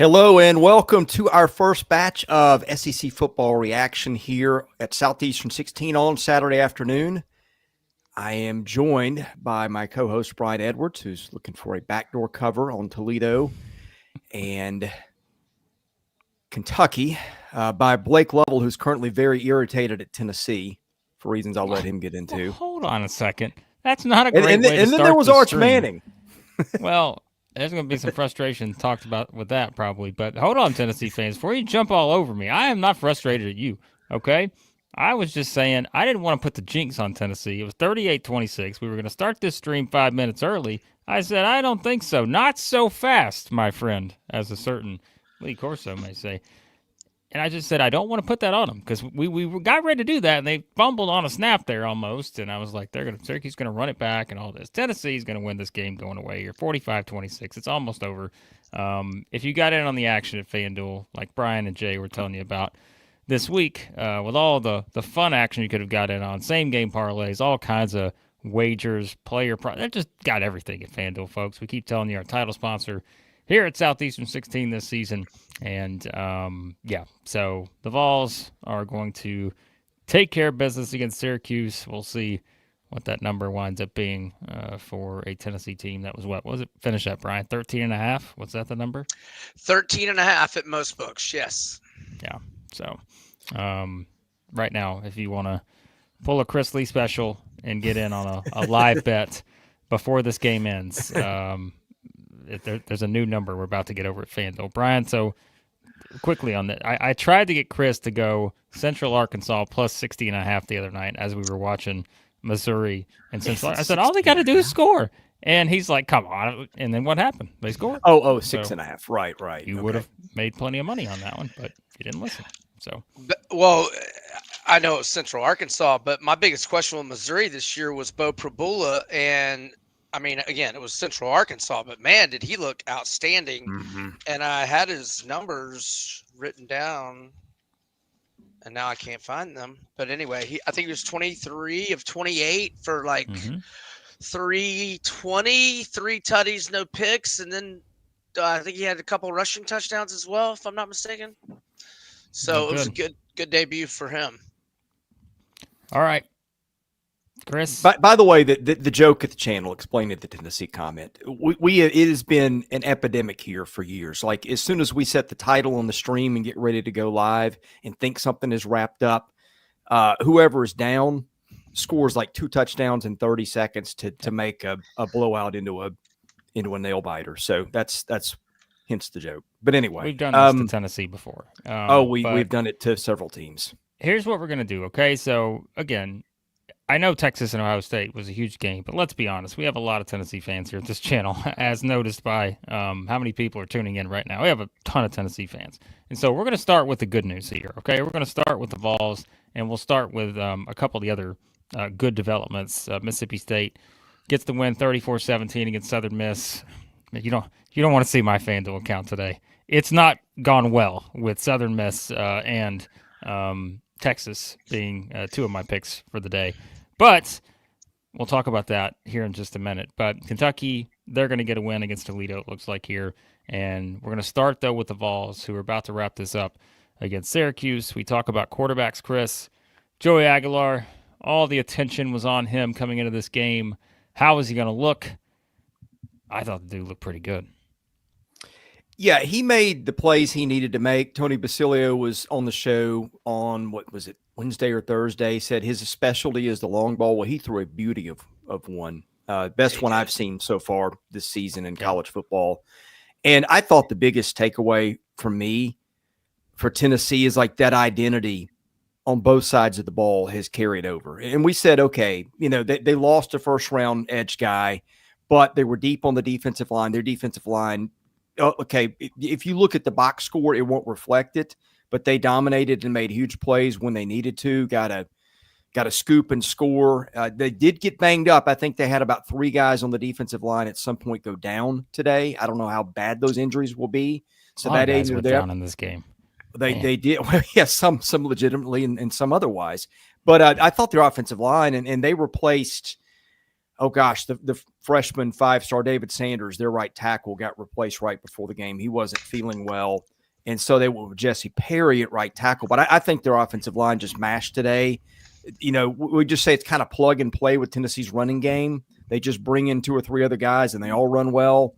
Hello and welcome to our first batch of SEC football reaction here at Southeastern 16 on Saturday afternoon. I am joined by my co-host Brian Edwards, who's looking for a backdoor cover on Toledo and Kentucky, by Blake Lovell, who's currently very irritated at Tennessee for reasons I'll let him get into. Well, hold on a second. That's not a great way to start. And then there was the Arch stream. Manning. Well, there's going to be some frustration talked about with that probably. But hold on, Tennessee fans. Before you jump all over me, I am not frustrated at you, okay? I was just saying I didn't want to put the jinx on Tennessee. It was 38-26. We were going to start this stream 5 minutes early. I said, I don't think so. Not so fast, my friend, as a certain Lee Corso may say. And I just said, I don't want to put that on them because we got ready to do that, and they fumbled on a snap there almost. And I was like, Syracuse going to run it back and all this. Tennessee's going to win this game going away here, 45-26. It's almost over. If you got in on the action at FanDuel, like Brian and Jay were telling you about this week, with all the fun action you could have got in on, same game parlays, all kinds of wagers, they just got everything at FanDuel, folks. We keep telling you our title sponsor here at Southeastern 16 this season. And, so the Vols are going to take care of business against Syracuse. We'll see what that number winds up being for a Tennessee team. That was what was it? Finish up, Brian. 13.5. What's that the number? 13.5 at most books, yes. Yeah. So right now, if you want to pull a Chris Lee special and get in on a live bet before this game ends, there's a new number we're about to get over at FanDuel. Brian, so quickly on that, I tried to get Chris to go Central Arkansas plus 60.5 the other night as we were watching Missouri and Central. I said, all they got to do is score. And he's like, come on. And then what happened? They scored. Oh, 6.5. Right. You would have made plenty of money on that one, but you didn't listen. So, I know it was Central Arkansas, but my biggest question with Missouri this year was Bo Prabula. And I mean, again, it was Central Arkansas, but man, did he look outstanding. Mm-hmm. And I had his numbers written down, and now I can't find them. But anyway, I think he was 23 of 28 for 320, 3 tutties, no picks. And then I think he had a couple rushing touchdowns as well, if I'm not mistaken. So it was a good debut for him. All right. Chris. By the way, the joke at the channel explained the Tennessee comment. It has been an epidemic here for years. Like as soon as we set the title on the stream and get ready to go live and think something is wrapped up, whoever is down scores like 2 touchdowns in 30 seconds to make a blowout into a nail biter. So that's hence the joke. But anyway, we've done this to Tennessee before. We've done it to several teams. Here's what we're gonna do. Okay, so again, I know Texas and Ohio State was a huge game, but let's be honest. We have a lot of Tennessee fans here at this channel, as noticed by how many people are tuning in right now. We have a ton of Tennessee fans. And so we're going to start with the good news here, okay? We're going to start with the Vols, and we'll start with a couple of the other good developments. Mississippi State gets the win 34-17 against Southern Miss. You don't want to see my FanDuel account today. It's not gone well with Southern Miss and Texas being 2 of my picks for the day. But we'll talk about that here in just a minute. But Kentucky, they're going to get a win against Toledo, it looks like here. And we're going to start, though, with the Vols, who are about to wrap this up against Syracuse. We talk about quarterbacks, Chris. Joey Aguilar, all the attention was on him coming into this game. How is he going to look? I thought the dude looked pretty good. Yeah, he made the plays he needed to make. Tony Basilio was on the show on, what was it, Wednesday or Thursday, said his specialty is the long ball. Well, he threw a beauty of one. Best one I've seen so far this season in college football. And I thought the biggest takeaway for me for Tennessee is like that identity on both sides of the ball has carried over. And we said, okay, they lost a first-round edge guy, but they were deep on the defensive line. Their defensive line, okay, if you look at the box score, it won't reflect it, but they dominated and made huge plays when they needed to, got a scoop and score. They did get banged up. I think they had about 3 guys on the defensive line at some point go down today. I don't know how bad those injuries will be. So that guys were down in this game. They did. Well, yeah, some legitimately and some otherwise. But I thought their offensive line, and they replaced the freshman 5-star David Sanders, their right tackle, got replaced right before the game. He wasn't feeling well. And so they went with Jesse Perry at right tackle. But I think their offensive line just mashed today. We just say it's kind of plug and play with Tennessee's running game. They just bring in 2 or 3 other guys and they all run well.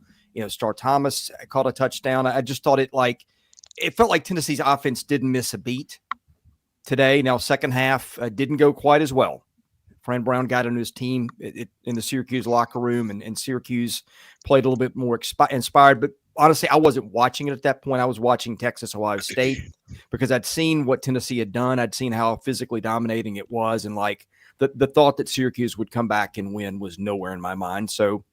Star Thomas caught a touchdown. I just thought it felt like Tennessee's offense didn't miss a beat today. Now, second half didn't go quite as well. Fran Brown got into his team in the Syracuse locker room, and Syracuse played a little bit more inspired. But honestly, I wasn't watching it at that point. I was watching Texas, Ohio State, because I'd seen what Tennessee had done. I'd seen how physically dominating it was. And the thought that Syracuse would come back and win was nowhere in my mind. So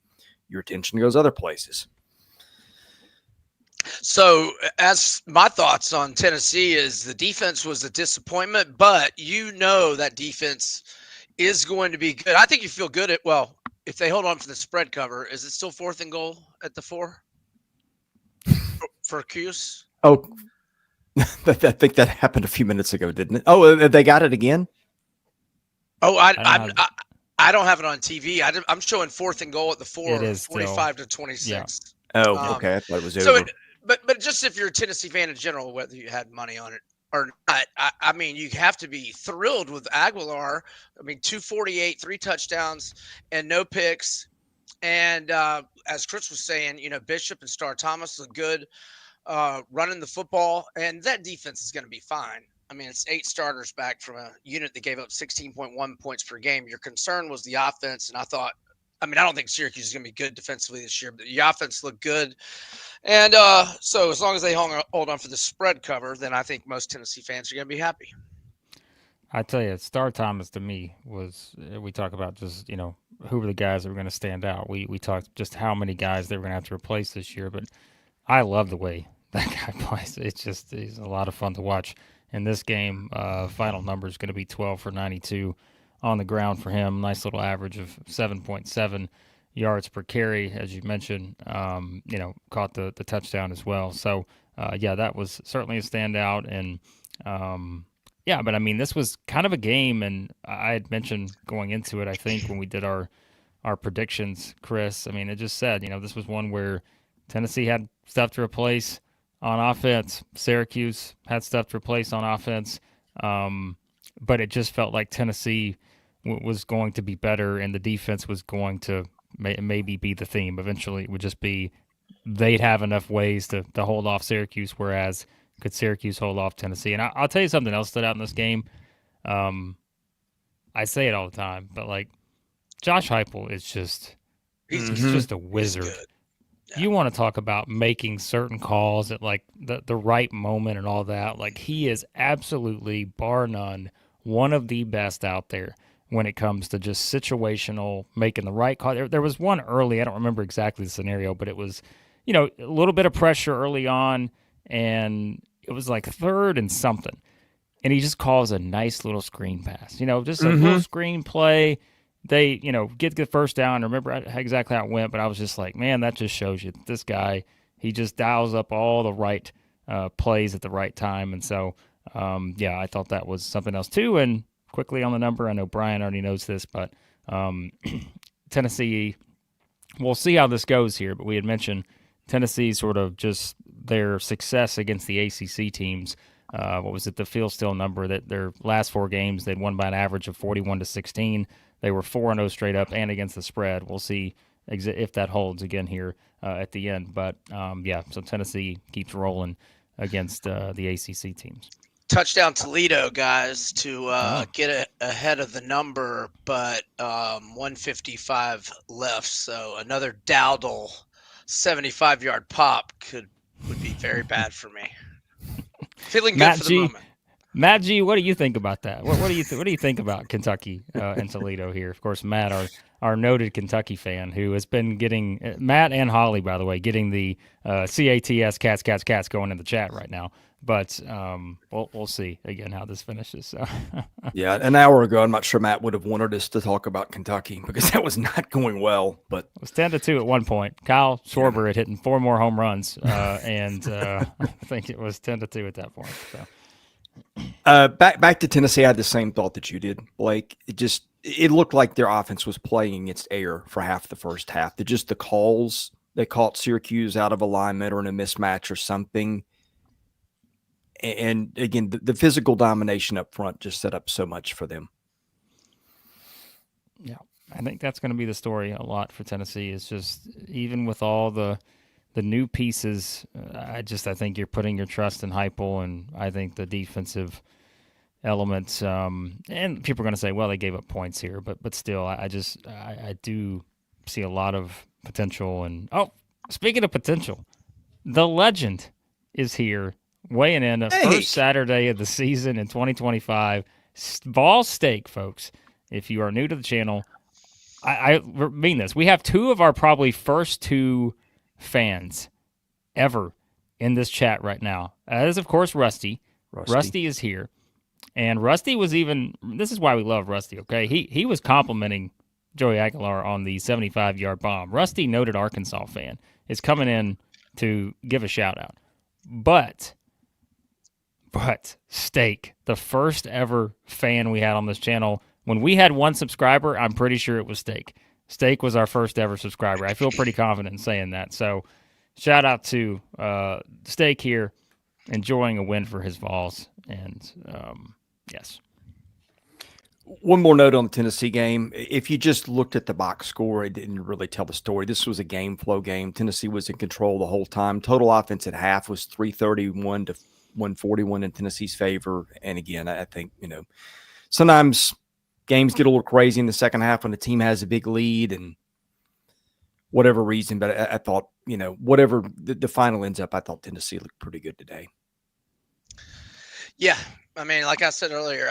your attention goes other places. So as my thoughts on Tennessee is the defense was a disappointment, but that defense is going to be good. I think you feel good if they hold on for the spread cover. Is it still 4th and goal at the 4 for Cuse? Oh, I think that happened a few minutes ago, didn't it? Oh, they got it again? Oh, I don't have it on TV. I'm showing 4th and goal at the 4, it is 45 to 26. Yeah. Oh, okay. I thought it was so over. But just if you're a Tennessee fan in general, whether you had money on it or not, I mean, you have to be thrilled with Aguilar. I mean, 248, 3 touchdowns, and no picks. And as Chris was saying, Bishop and Star Thomas look good running the football, and that defense is going to be fine. I mean, it's 8 starters back from a unit that gave up 16.1 points per game. Your concern was the offense, and I don't think Syracuse is going to be good defensively this year, but the offense looked good. And so as long as they hold on for the spread cover, then I think most Tennessee fans are going to be happy. I tell you, Star Thomas to me was, we talk about just, who were the guys that were going to stand out. We talked just how many guys they were going to have to replace this year, but I love the way that guy plays. He's a lot of fun to watch. In this game, final number is going to be 12 for 92 on the ground for him. Nice little average of 7.7 yards per carry, as you mentioned. Caught the touchdown as well. So, that was certainly a standout. And, but I mean, this was kind of a game, and I had mentioned going into it, I think, when we did our predictions, Chris. I mean, it just said, this was one where Tennessee had stuff to replace on offense. Syracuse had stuff to replace on offense. But it just felt like Tennessee was going to be better, and the defense was going to maybe be the theme. Eventually, it would just be they'd have enough ways to hold off Syracuse, whereas could Syracuse hold off Tennessee? And I'll tell you something else stood out in this game. I say it all the time, but Josh Heupel is just he's just a wizard. Yeah. You want to talk about making certain calls at the right moment and all that. He is absolutely, bar none, one of the best out there when it comes to just situational, making the right call. There was one early, I don't remember exactly the scenario, but it was, a little bit of pressure early on, and it was 3rd and something. And he just calls a nice little screen pass, just a little screen play. They, get the first down. I remember exactly how it went, but I was just like, man, that just shows you this guy, he just dials up all the right plays at the right time. And so, I thought that was something else too. And quickly on the number, I know Brian already knows this, but Tennessee, we'll see how this goes here, but we had mentioned Tennessee sort of just their success against the ACC teams. What was it? The field still number that their last 4 games, they'd won by an average of 41-16. They were 4-0 straight up and against the spread. We'll see if that holds again here at the end. But, so Tennessee keeps rolling against the ACC teams. Touchdown Toledo, guys, to get ahead of the number, but 155 left. So another Dowdle 75-yard pop would be very bad for me. Feeling good for the moment. Matt G, what do you think about that? What do you think about Kentucky and Toledo here? Of course, Matt, our noted Kentucky fan, who has been getting Matt and Holly, by the way, getting the CATS cats going in the chat right now. But we'll see again how this finishes. So. Yeah, an hour ago, I'm not sure Matt would have wanted us to talk about Kentucky because that was not going well. But it was 10-2 at one point. Kyle Schwarber had hit 4 more home runs, and I think it was 10-2 at that point. So. Back to Tennessee, I had the same thought that you did, Blake. It just it looked like their offense was playing against air for half the first half. The calls, they caught Syracuse out of alignment or in a mismatch or something. And again, the physical domination up front just set up so much for them. Yeah, I think that's going to be the story a lot for Tennessee. Is just even with all the new pieces, I think you're putting your trust in Heupel, and I think the defensive elements. And people are going to say, well, they gave up points here, but still, I do see a lot of potential. And speaking of potential, the legend is here, weighing in the first Saturday of the season in 2025. Vols steak, folks. If you are new to the channel, I mean this. We have two of our probably first two fans ever in this chat right now. That is, of course, Rusty. Rusty is here. And Rusty was this is why we love Rusty, okay? He was complimenting Joey Aguilar on the 75-yard bomb. Rusty, noted Arkansas fan, is coming in to give a shout-out. But Steak, the first ever fan we had on this channel, when we had one subscriber, I'm pretty sure it was Steak. Steak was our first ever subscriber. I feel pretty confident in saying that. So shout out to Steak here, enjoying a win for his Vols. And yes. One more note on the Tennessee game. If you just looked at the box score, it didn't really tell the story. This was a game flow game. Tennessee was in control the whole time. Total offense at half was 331 to 141 in Tennessee's favor. And again, I think, sometimes games get a little crazy in the second half when the team has a big lead and whatever reason. But I thought, whatever the final ends up, I thought Tennessee looked pretty good today. Yeah. I mean, like I said earlier,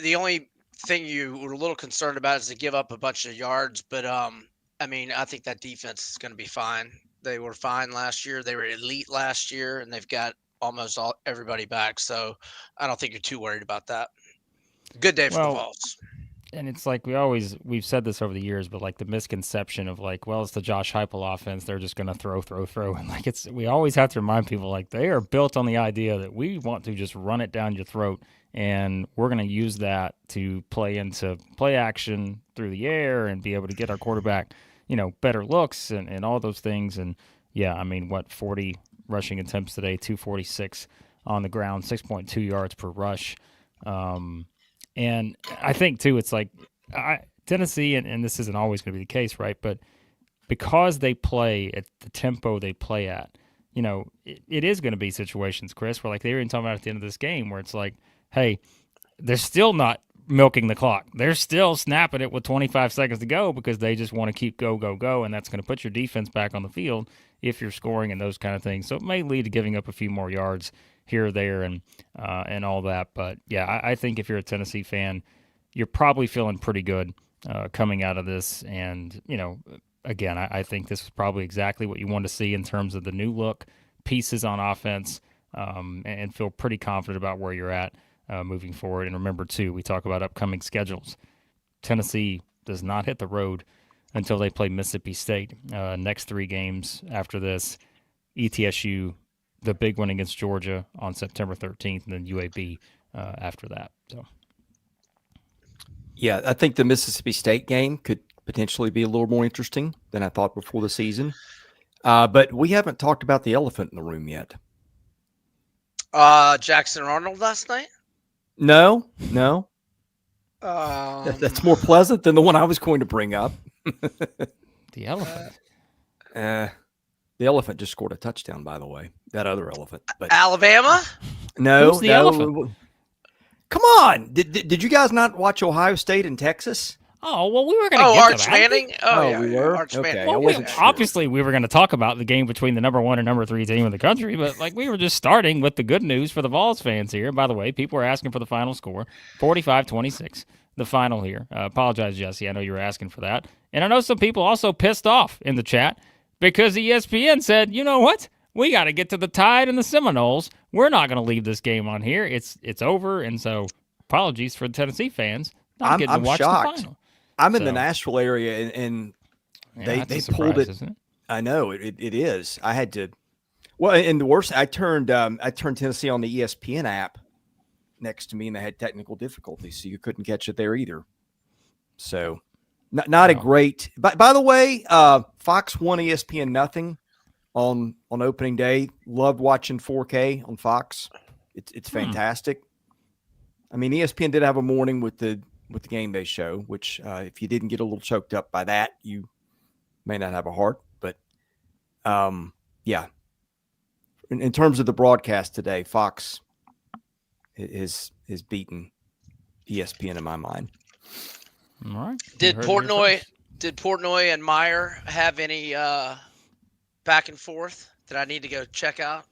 the only thing you were a little concerned about is to give up a bunch of yards. But, I think that defense is going to be fine. They were fine last year. They were elite last year, and they've got almost everybody back. So I don't think you're too worried about that. Good day for the Vols. And it's like we've said this over the years, but like the misconception of it's the Josh Heupel offense. They're just going to throw. And we always have to remind people they are built on the idea that we want to just run it down your throat. And we're going to use that to play into play action through the air and be able to get our quarterback, better looks and all those things. And 40 rushing attempts today, 246 on the ground, 6.2 yards per rush. And I think, too, it's Tennessee, and this isn't always going to be the case, right? But because they play at the tempo they play at, it is going to be situations, Chris, where they were even talking about at the end of this game where it's hey, they're still not milking the clock. They're still snapping it with 25 seconds to go because they just want to keep go, and that's going to put your defense back on the field if you're scoring and those kind of things. So it may lead to giving up a few more yards here or there and all that. But, yeah, I think if you're a Tennessee fan, you're probably feeling pretty good coming out of this. And, again, I think this is probably exactly what you want to see in terms of the new look, pieces on offense, and feel pretty confident about where you're at moving forward. And remember, too, we talk about upcoming schedules. Tennessee does not hit the road until they play Mississippi State. Next 3 games after this, ETSU, the big one against Georgia on September 13th, and then UAB after that. So, yeah, I think the Mississippi State game could potentially be a little more interesting than I thought before the season. But we haven't talked about the elephant in the room yet. Jackson Arnold last night? No. That's more pleasant than the one I was going to bring up. The elephant. The elephant just scored a touchdown, by the way. That other elephant. But Alabama? No. Who's the elephant? Come on. Did you guys not watch Ohio State and Texas? Oh, well, we were going to get Arch to that. Manning? Yeah, we were? Arch Okay. Manning. I wasn't sure. Obviously, we were going to talk about the game between the number 1 and number 3 team in the country, but we were just starting with the good news for the Vols fans here. By the way, people were asking for the final score, 45-26, the final here. Apologize, Jesse. I know you were asking for that. And I know some people also pissed off in the chat because ESPN said, you know what? We got to get to the Tide and the Seminoles. We're not going to leave this game on here. It's over. And so apologies for the Tennessee fans not getting to watch shocked. the final. I'm in the Nashville area, and they pulled it. Isn't it? I know it is. I had to. Well, and the worst, I turned Tennessee on the ESPN app next to me, and they had technical difficulties, so you couldn't catch it there either. So not a Wow. great. By the way, Fox won ESPN nothing on opening day. Loved watching 4K on Fox. It's fantastic. I mean, ESPN did have a morning with the game day show, which if you didn't get a little choked up by that, you may not have a heart. But yeah, in terms of the broadcast today, Fox is beaten ESPN in my mind. All right. Did Portnoy and Meyer have any back and forth that I need to go check out?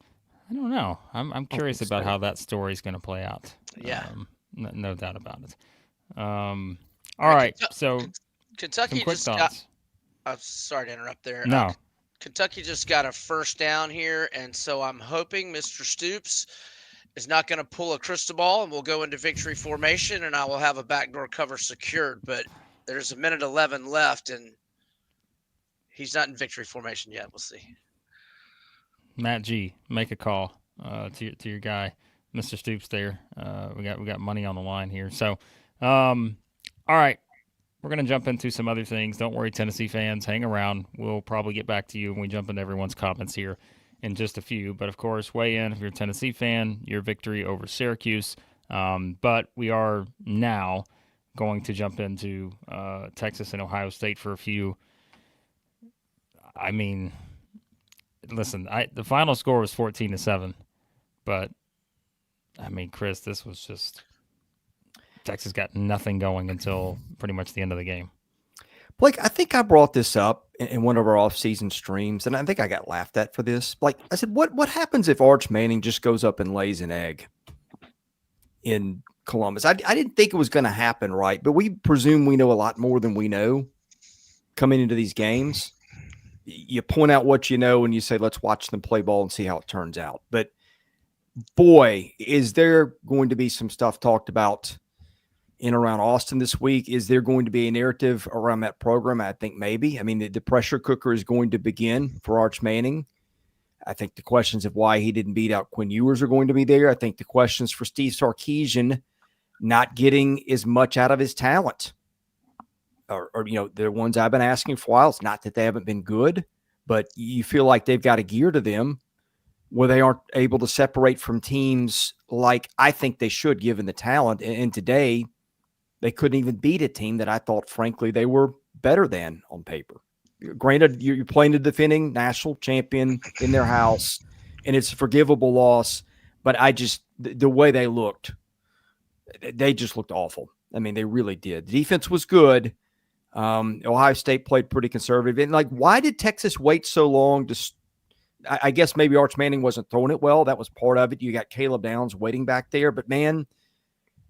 I don't know. I'm curious about how that story's going to play out. Yeah. No doubt about it. All right. So Kentucky quick just thoughts. got. I'm sorry to interrupt there. No. Kentucky just got a first down here, and so I'm hoping Mr. Stoops is not going to pull a crystal ball, and we'll go into victory formation, and I will have a backdoor cover secured. But there's a minute 11 left, and he's not in victory formation yet. We'll see. Matt G, make a call to your guy, Mr. Stoops. There, we got money on the line here. So, all right, we're gonna jump into some other things. Don't worry, Tennessee fans, hang around. We'll probably get back to you when we jump into everyone's comments here in just a few. But of course, weigh in if you're a Tennessee fan. Your victory over Syracuse. But we are now going to jump into Texas and Ohio State for a few. I mean, listen, the final score was 14-7, but I mean, Chris, this was just Texas got nothing going until pretty much the end of the game. Blake, I think I brought this up in one of our off-season streams, and I think I got laughed at for this. Like I said, what happens if Arch Manning just goes up and lays an egg in Columbus? I didn't think it was going to happen, right? But we presume we know a lot more than we know coming into these games. You point out what you know and you say, let's watch them play ball and see how it turns out. But boy, is there going to be some stuff talked about in around Austin this week? Is there going to be a narrative around that program? I think maybe. I mean, the pressure cooker is going to begin for Arch Manning. I think the questions of why he didn't beat out Quinn Ewers are going to be there. I think the questions for Steve Sarkisian not getting as much out of his talent. Or the ones I've been asking for a while. It's not that they haven't been good, but you feel like they've got a gear to them where they aren't able to separate from teams like I think they should, given the talent. And today, they couldn't even beat a team that I thought, frankly, they were better than on paper. Granted, you're playing the defending national champion in their house, and it's a forgivable loss, but the way they looked, they just looked awful. I mean, they really did. The defense was good. Ohio State played pretty conservative. And why did Texas wait so long to I guess maybe Arch Manning wasn't throwing it well. That was part of it. You got Caleb Downs waiting back there, but man,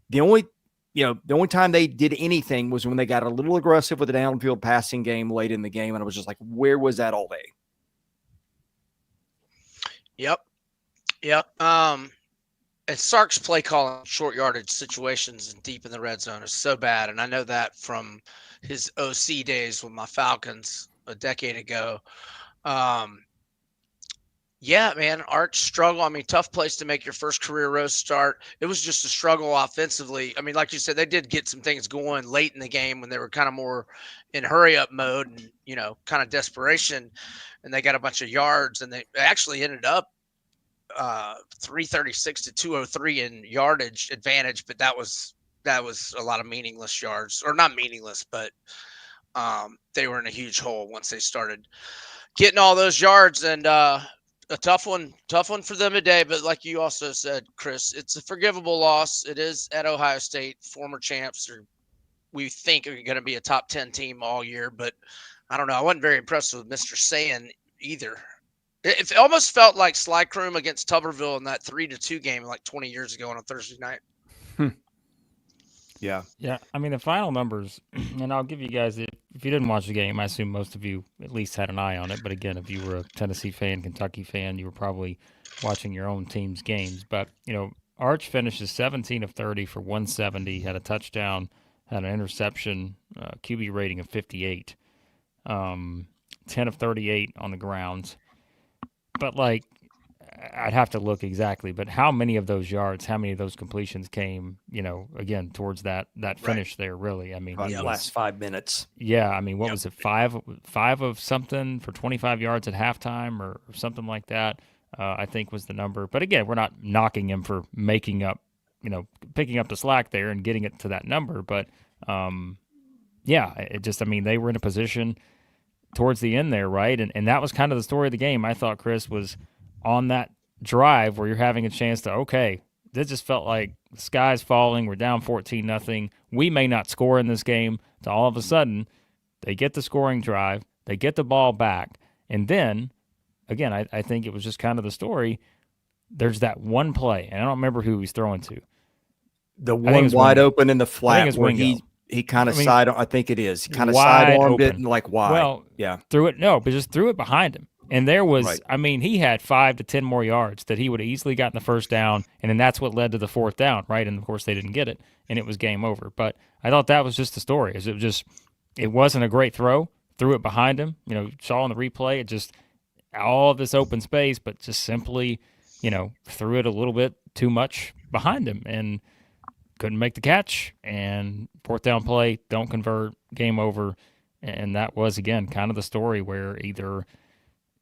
the only time they did anything was when they got a little aggressive with the downfield passing game late in the game. And I was just like, where was that all day? Yep. And Sark's play calling short yardage situations and deep in the red zone is so bad. And I know that from his OC days with my Falcons a decade ago. Yeah, man, Arch struggle. I mean, tough place to make your first career road start. It was just a struggle offensively. I mean, like you said, they did get some things going late in the game when they were kind of more in hurry-up mode and, kind of desperation. And they got a bunch of yards, and they actually ended up 336 to 203 in yardage advantage, but that was a lot of meaningless yards, or not meaningless, but they were in a huge hole once they started getting all those yards. And a tough one for them today. But like you also said, Chris, it's a forgivable loss. It is at Ohio State, former champs, or we think are going to be a top 10 team all year. But I don't know. I wasn't very impressed with Mr. Sayin either. It almost felt like Sly Kroom against Tuberville in that 3-2 game like 20 years ago on a Thursday night. Yeah. I mean, the final numbers, and I'll give you guys, if you didn't watch the game, I assume most of you at least had an eye on it. But again, if you were a Tennessee fan, Kentucky fan, you were probably watching your own team's games. But, Arch finishes 17 of 30 for 170, had a touchdown, had an interception, QB rating of 58, 10 of 38 on the ground. But, I'd have to look exactly, but how many of those yards, how many of those completions came, again, towards that finish there, really? I mean, Probably the last 5 minutes. yeah, I mean, what was it, five of something for 25 yards at halftime or something like that, I think was the number. But again, we're not knocking him for making up, picking up the slack there and getting it to that number. But, yeah, I mean, they were in a position towards the end there, right? And that was kind of the story of the game, I thought, Chris, was on that drive where you're having a chance to, okay, this just felt like the sky's falling. We're down 14-0. We may not score in this game. To all of a sudden, they get the scoring drive. They get the ball back. And then, again, I think it was just kind of the story. There's that one play, and I don't remember who he's throwing to. The one wide open in the flat where Wingo. He kind of I think it is. He kind of Wide sidearmed open. it and like wide. Well, yeah. Just threw it behind him. And there was, Right. I mean, he had 5 to 10 more yards that he would have easily gotten the first down, and then that's what led to the fourth down, right? And, of course, they didn't get it, and it was game over. But I thought that was just the story. It wasn't a great throw. Threw it behind him. Saw on the replay, it just all of this open space, but just simply, threw it a little bit too much behind him and couldn't make the catch. And fourth down play, don't convert, game over. And that was, again, kind of the story where either –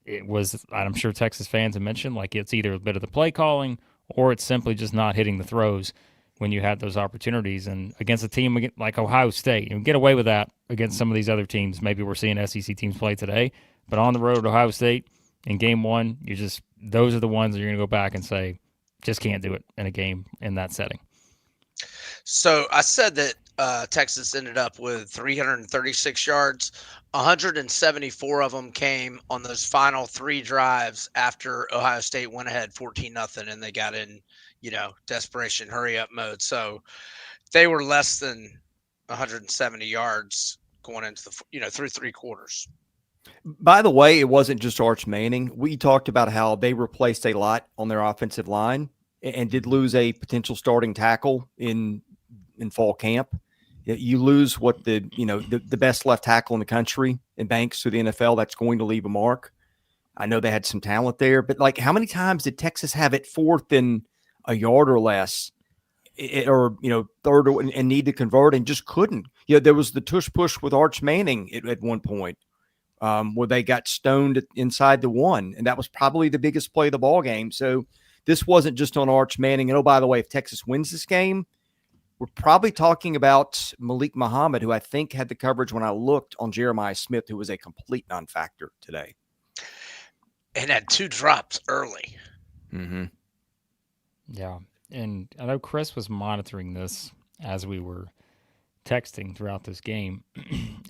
it was, I'm sure Texas fans have mentioned, like it's either a bit of the play calling or it's simply just not hitting the throws when you had those opportunities. And against a team like Ohio State, get away with that against some of these other teams. Maybe we're seeing SEC teams play today, but on the road at Ohio State in game one, those are the ones that you're going to go back and say, just can't do it in a game in that setting. So I said that Texas ended up with 336 yards. 174 of them came on those final 3 drives after Ohio State went ahead 14-0, and they got in, desperation, hurry up mode. So they were less than 170 yards going into through 3 quarters. By the way, it wasn't just Arch Manning. We talked about how they replaced a lot on their offensive line and did lose a potential starting tackle in fall camp. You lose what the best left tackle in the country in Banks to the NFL. That's going to leave a mark. I know they had some talent there, but like how many times did Texas have it 4th and a yard or less, or third and need to convert and just couldn't? There was the tush push with Arch Manning at one point where they got stoned inside the 1, and that was probably the biggest play of the ball game. So this wasn't just on Arch Manning. And oh, by the way, if Texas wins this game, we're probably talking about Malik Muhammad, who I think had the coverage when I looked on Jeremiah Smith, who was a complete non-factor today. And had 2 drops early. Mm-hmm. Yeah. And I know Chris was monitoring this as we were texting throughout this game.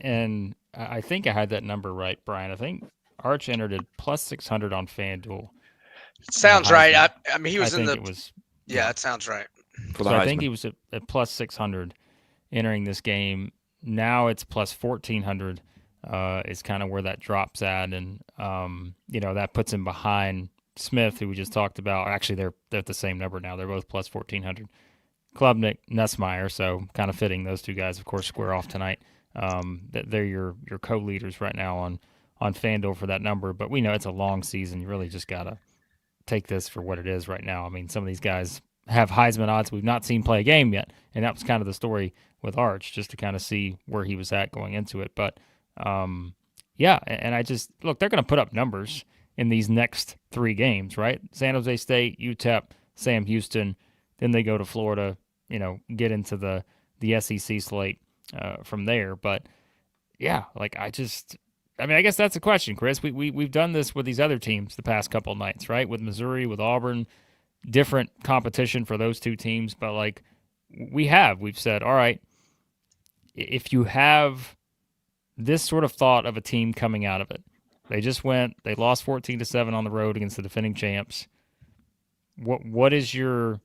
And I think I had that number right, Brian. I think Arch entered at plus 600 on FanDuel. Sounds right. I mean, he was Yeah, it sounds right. So I think he was at plus 600 entering this game. Now it's plus 1,400 is kind of where that drops at. And, that puts him behind Smith, who we just talked about. Actually, they're at the same number now. They're both plus 1,400. Klubnik, Nussmeier, so kind of fitting. Those two guys, of course, square off tonight. They're your co-leaders right now on FanDuel for that number. But we know it's a long season. You really just got to take this for what it is right now. I mean, some of these guys have Heisman odds we've not seen play a game yet, and that was kind of the story with Arch, just to kind of see where he was at going into it. But, yeah, and I just – look, they're going to put up numbers in these next 3 games, right? San Jose State, UTEP, Sam Houston, then they go to Florida, get into the SEC slate from there. But, yeah, I guess that's the question, Chris. We've done this with these other teams the past couple of nights, right? With Missouri, with Auburn, different competition for those 2 teams. But, we've said, all right, if you have this sort of thought of a team coming out of it, they lost 14-7 on the road against the defending champs. Does your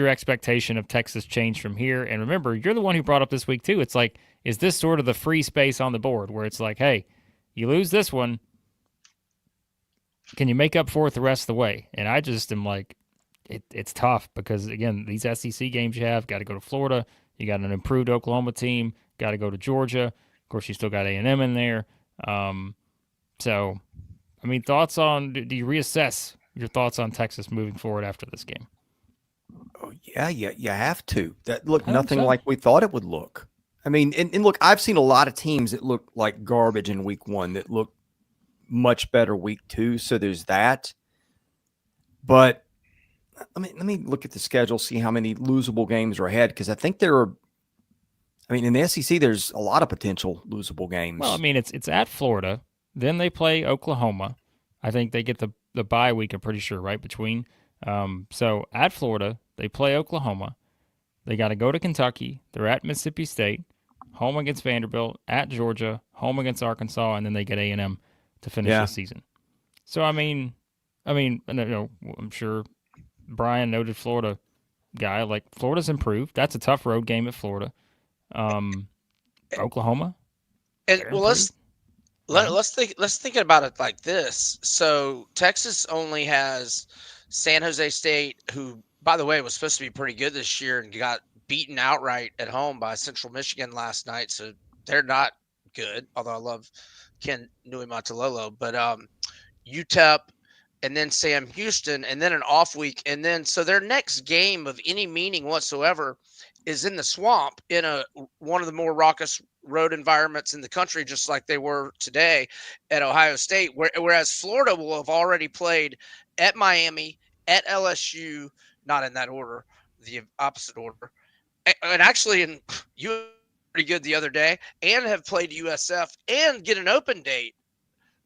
expectation of Texas change from here? And remember, you're the one who brought up this week too. It's like, is this sort of the free space on the board where it's like, hey, you lose this one, can you make up for it the rest of the way? And I just am like, it's tough because, again, these SEC games you have, got to go to Florida. You got an improved Oklahoma team, got to go to Georgia. Of course, you still got A&M in there. So, I mean, thoughts on, do you reassess, your thoughts on Texas moving forward after this game. Oh, yeah, you have to. That looked I think nothing so. like we thought it would look. I mean, and look, I've seen a lot of teams that look like garbage in week 1 that look much better week 2. So there's that. But let me look at the schedule, see how many losable games are ahead, because I think there are. I mean, in the SEC, there's a lot of potential losable games. Well, I mean, it's at Florida. Then they play Oklahoma. I think they get the bye week, I'm pretty sure, right between. So at Florida, they play Oklahoma. They got to go to Kentucky. They're at Mississippi State, home against Vanderbilt, at Georgia, home against Arkansas, and then they get A&M to finish the season. So I mean, no, I'm sure Brian, noted Florida guy, like Florida's improved. That's a tough road game at Florida. Oklahoma. And well, let's think about it like this. So Texas only has San Jose State, who, by the way, was supposed to be pretty good this year and got beaten outright at home by Central Michigan last night. So they're not good, although I love Ken Niumatalolo. But UTEP, and then Sam Houston, and then an off week. And then so their next game of any meaning whatsoever is in the swamp in one of the more raucous road environments in the country, just like they were today at Ohio State, whereas Florida will have already played at Miami, at LSU, not in that order, the opposite order, and actually you were pretty good the other day, and have played USF and get an open date,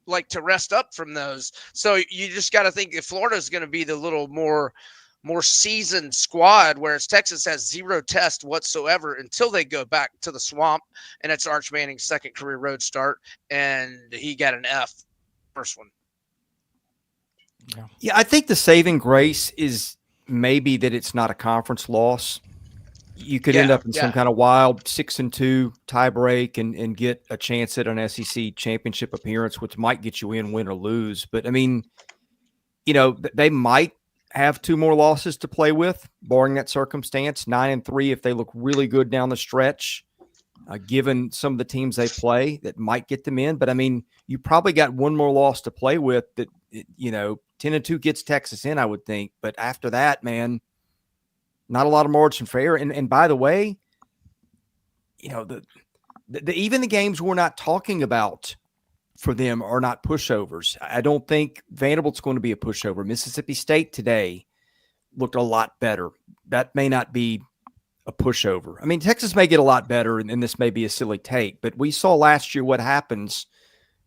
like to rest up from those. So you just got to think if Florida is going to be the little more seasoned squad, whereas Texas has 0 test whatsoever until they go back to the swamp, and it's Arch Manning's second career road start, and he got an F first one. Yeah, I think the saving grace is maybe that it's not a conference loss. You could end up in some kind of wild 6-2 tie break and get a chance at an SEC championship appearance, which might get you in, win or lose. But I mean, they might have 2 more losses to play with, barring that circumstance. 9-3 if they look really good down the stretch, given some of the teams they play, that might get them in. But I mean, you probably got 1 more loss to play with that, 10-2 gets Texas in, I would think. But after that, man, not a lot of margin for error. And by the way, even the games we're not talking about for them are not pushovers. I don't think Vanderbilt's going to be a pushover. Mississippi State today looked a lot better. That may not be a pushover. I mean, Texas may get a lot better, and this may be a silly take, but we saw last year what happens,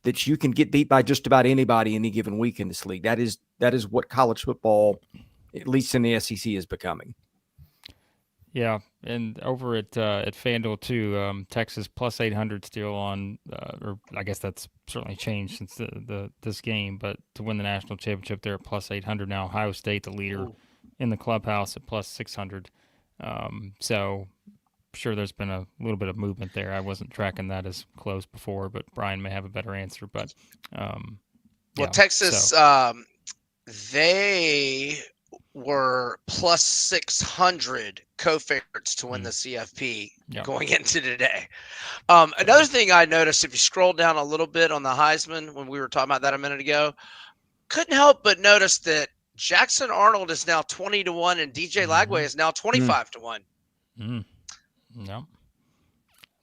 that you can get beat by just about anybody any given week in this league. That is what college football, at least in the SEC, is becoming. Yeah, and over at FanDuel too, Texas plus 800 still on, or I guess that's certainly changed since this game. But to win the national championship, they're at plus 800 now. Ohio State, the leader in the clubhouse, at plus 600. So sure, there's been a little bit of movement there. I wasn't tracking that as close before, but Brian may have a better answer. But Texas, they were plus 600 co-favorites to win the CFP going into today. Another thing I noticed, if you scroll down a little bit on the Heisman, when we were talking about that a minute ago, couldn't help but notice that Jackson Arnold is now 20-1 and DJ Lagway is now 25-1. No, I'm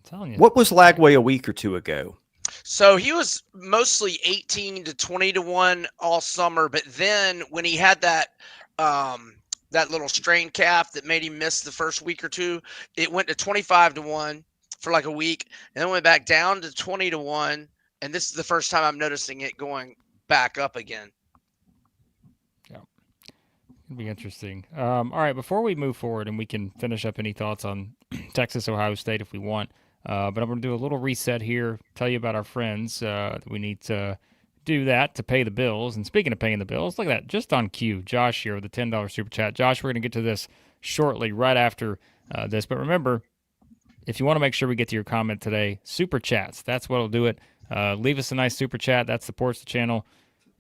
telling you. What was Lagway a week or 2 ago? So he was mostly 18 to 20-1 all summer, but then when he had that little strained calf that made him miss the first week or 2, it went to 25-1 for like a week, and then went back down to 20-1. And this is the first time I'm noticing it going back up again. Yeah, it'll be interesting. All right, before we move forward, and we can finish up any thoughts on Texas, Ohio State if we want, but I'm going to do a little reset here, tell you about our friends that we need to do that to pay the bills. And speaking of paying the bills, look at that, just on cue, Josh here with a $10 super chat. Josh, we're going to get to this shortly, right after this. But remember, if you want to make sure we get to your comment today, super chats, that's what'll do it. Leave us a nice super chat. That supports the channel.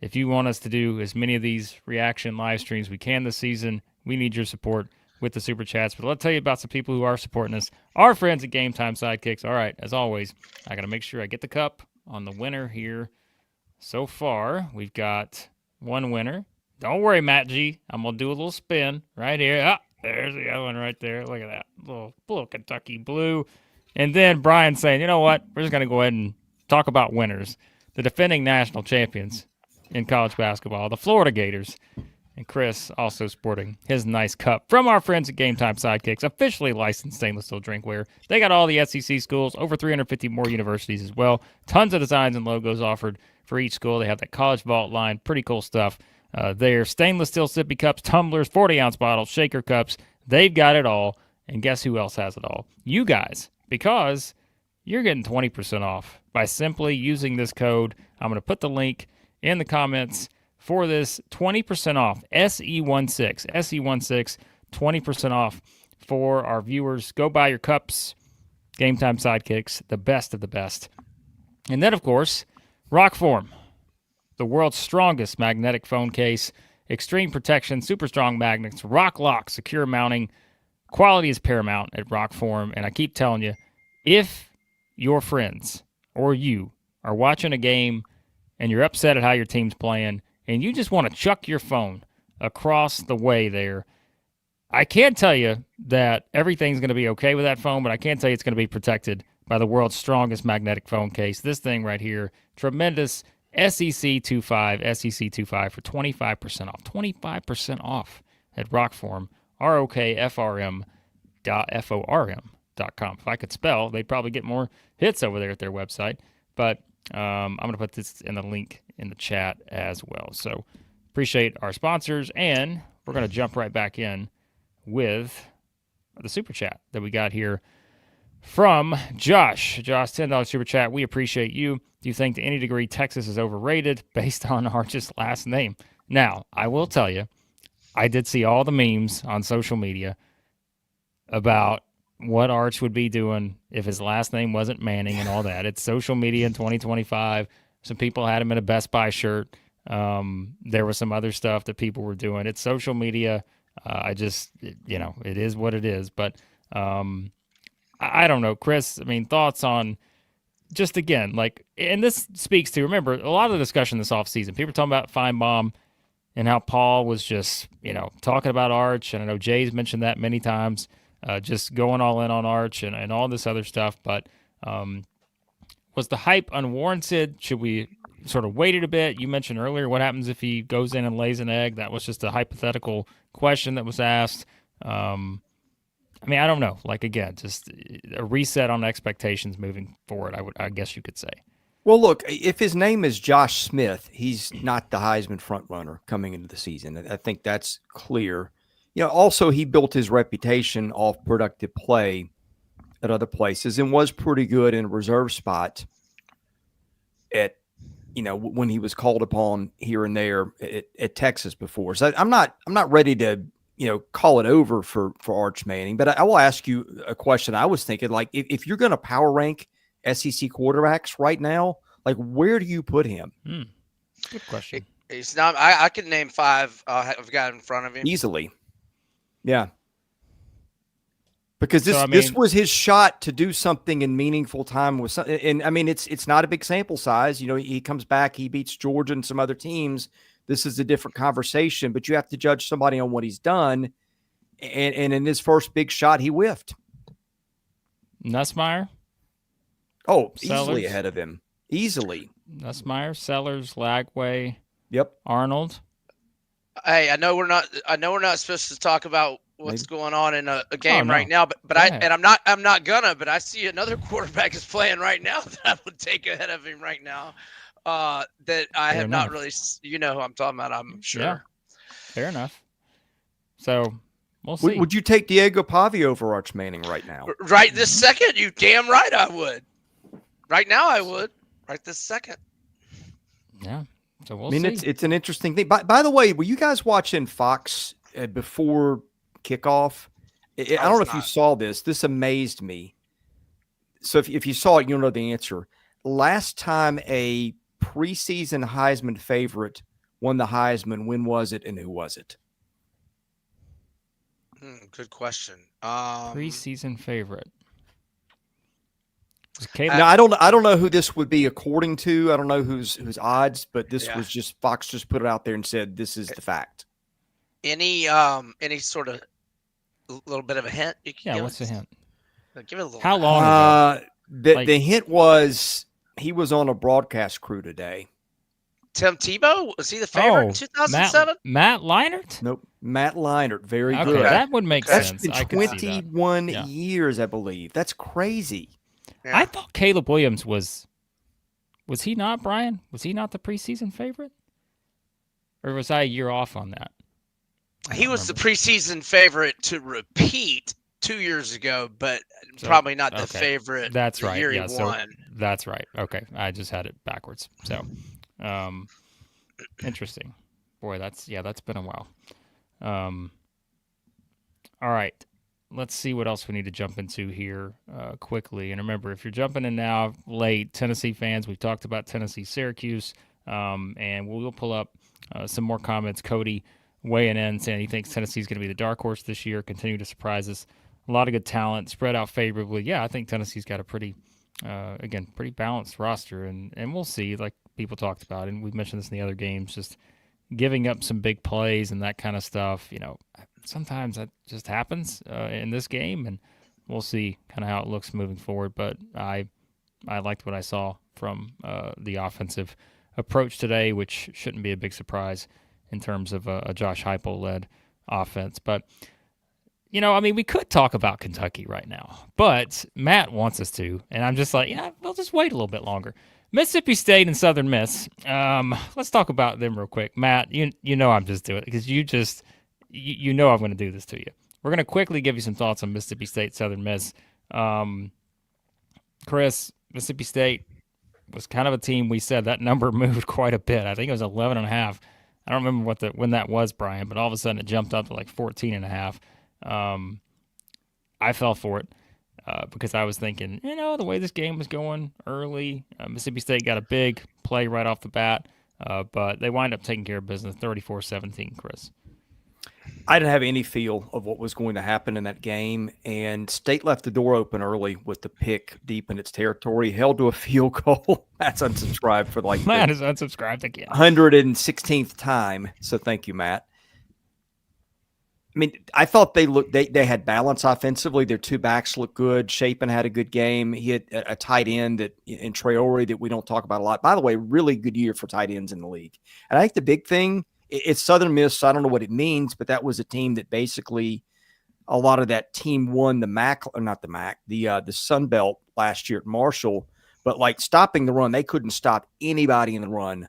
If you want us to do as many of these reaction live streams we can this season, we need your support with the super chats. But let's tell you about some people who are supporting us, our friends at Game Time Sidekicks. All right, as always, I got to make sure I get the cup on the winner here. So far, we've got one winner, Don't worry, Matt G. I'm going to do a little spin right here. Ah, there's the other one right there. Look at that. Little Kentucky blue. And then Brian saying, you know what? We're just going to go ahead and talk about winners. The defending national champions in college basketball, the Florida Gators. And Chris also sporting his nice cup from our friends at Game Time Sidekicks, officially licensed stainless steel drinkware. They got all the SEC schools, over 350 more universities as well. Tons of designs and logos offered for each school. They have that college vault line. Pretty cool stuff. Their stainless steel sippy cups, tumblers, 40-ounce bottles, shaker cups. They've got it all. And guess who else has it all? You guys, because you're getting 20% off by simply using this code. I'm going to put the link in the comments for this 20% off, SE16, 20% off for our viewers. Go buy your cups, Game Time Sidekicks, the best of the best. And then, of course, Rockform, the world's strongest magnetic phone case, extreme protection, super strong magnets, rock lock, secure mounting. Quality is paramount at Rockform, and I keep telling you, if your friends or you are watching a game and you're upset at how your team's playing, and you just want to chuck your phone across the way there, I can't tell you that everything's going to be okay with that phone, but I can tell you it's going to be protected by the world's strongest magnetic phone case. This thing right here, tremendous SEC25, SEC25 for 25% off. 25% off at Rockform, ROKFRM.FORM.com. If I could spell, they'd probably get more hits over there at their website, but I'm going to put this in the link in the chat as well. So appreciate our sponsors, and we're going to jump right back in with the super chat that we got here from Josh. Josh, $10 super chat. We appreciate you. Do you think to any degree Texas is overrated based on Arch's last name? Now, I will tell you, I did see all the memes on social media about what Arch would be doing if his last name wasn't Manning and all that. It's social media in 2025. Some people had him in a Best Buy shirt. There was some other stuff that people were doing. It's social media. It is what it is. But I don't know, Chris. I mean, thoughts on just again, like, and this speaks to, remember, a lot of the discussion this offseason. People are talking about Feinbaum and how Paul was just, talking about Arch. And I know Jay's mentioned that many times. Just going all in on Arch and all this other stuff. But was the hype unwarranted? Should we sort of wait it a bit? You mentioned earlier what happens if he goes in and lays an egg. That was just a hypothetical question that was asked. I don't know. Like, again, just a reset on expectations moving forward, I guess you could say. Well, look, if his name is Josh Smith, he's not the Heisman frontrunner coming into the season. I think that's clear. Also, he built his reputation off productive play at other places and was pretty good in a reserve spot at, when he was called upon here and there at Texas before. So I'm not ready to, call it over for Arch Manning, but I will ask you a question. I was thinking, like, if you're going to power rank SEC quarterbacks right now, like, where do you put him? Good question. He's not. I can name 5. I've got in front of him Easily. Yeah. Because this was his shot to do something in meaningful time with some, and I mean, it's not a big sample size. He comes back, he beats Georgia and some other teams. This is a different conversation, but you have to judge somebody on what he's done. And in his first big shot, he whiffed. Nussmeier? Oh, Sellers? Easily ahead of him. Easily. Nussmeier, Sellers, Lagway. Yep. Arnold. Hey, I know we're not supposed to talk about what's going on in a game right now, but I'm not gonna, but I see another quarterback is playing right now that I would take ahead of him right now. That I have not really, who I'm talking about, I'm sure. Yeah. Fair enough. So we'll see. Would you take Diego Pavia over Arch Manning right now? Right this second, you damn right I would. Right now I would. Right this second. Yeah. So we'll see. It's an interesting thing. By the way, were you guys watching Fox before kickoff? I don't know if you saw this. This amazed me. So if you saw it, you'll know the answer. Last time a preseason Heisman favorite won the Heisman, when was it and who was it? Good question. Preseason favorite. Now I don't know who this would be according to. I don't know whose odds, but this was just Fox just put it out there and said this is the fact. Any sort of little bit of a hint? You can give what's the hint? Give it a little. How long ago? The hint was he was on a broadcast crew today. Tim Tebow, was he the favorite in 2007? Matt Leinart? Nope, Matt Leinart. Very okay, good. That would make sense. That's been 21 years, I believe. That's crazy. Yeah. I thought Caleb Williams was he not, Brian? Was he not the preseason favorite? Or was I a year off on that? He was the preseason favorite to repeat 2 years ago, but probably not the favorite. That's right. Year yeah, he so won. That's right. Okay, I just had it backwards. So, interesting. Boy, that's been a while. All right. Let's see what else we need to jump into here quickly. And remember, if you're jumping in now late, Tennessee fans, we've talked about Tennessee, Syracuse, and we'll pull up some more comments. Cody weighing in, saying he thinks Tennessee's going to be the dark horse this year, continue to surprise us. A lot of good talent, spread out favorably. Yeah, I think Tennessee's got a pretty balanced roster, and we'll see, like people talked about, and we've mentioned this in the other games, just giving up some big plays and that kind of stuff. Sometimes that just happens in this game, and we'll see kind of how it looks moving forward. But I liked what I saw from the offensive approach today, which shouldn't be a big surprise in terms of a Josh Heupel-led offense. But, we could talk about Kentucky right now, but Matt wants us to, and I'm just like, we'll just wait a little bit longer. Mississippi State and Southern Miss. Let's talk about them real quick. Matt, I'm just doing it because I'm going to do this to you. We're going to quickly give you some thoughts on Mississippi State, Southern Miss. Chris, Mississippi State was kind of a team we said that number moved quite a bit. I think it was 11.5. I don't remember when that was, Brian, but all of a sudden it jumped up to like 14.5. I fell for it because I was thinking, the way this game was going early, Mississippi State got a big play right off the bat, but they wind up taking care of business 34-17, Chris. I didn't have any feel of what was going to happen in that game, and State left the door open early with the pick deep in its territory, held to a field goal. That's unsubscribed for Matt is unsubscribed again. 116th time, so thank you, Matt. I thought they had balance offensively. Their two backs looked good. Shapen had a good game. He had a tight end in Traore that we don't talk about a lot. By the way, really good year for tight ends in the league. And I think the big thing, it's Southern Miss. So I don't know what it means, but that was a team that basically a lot of that team won the Sun Belt last year at Marshall. But like stopping the run, they couldn't stop anybody in the run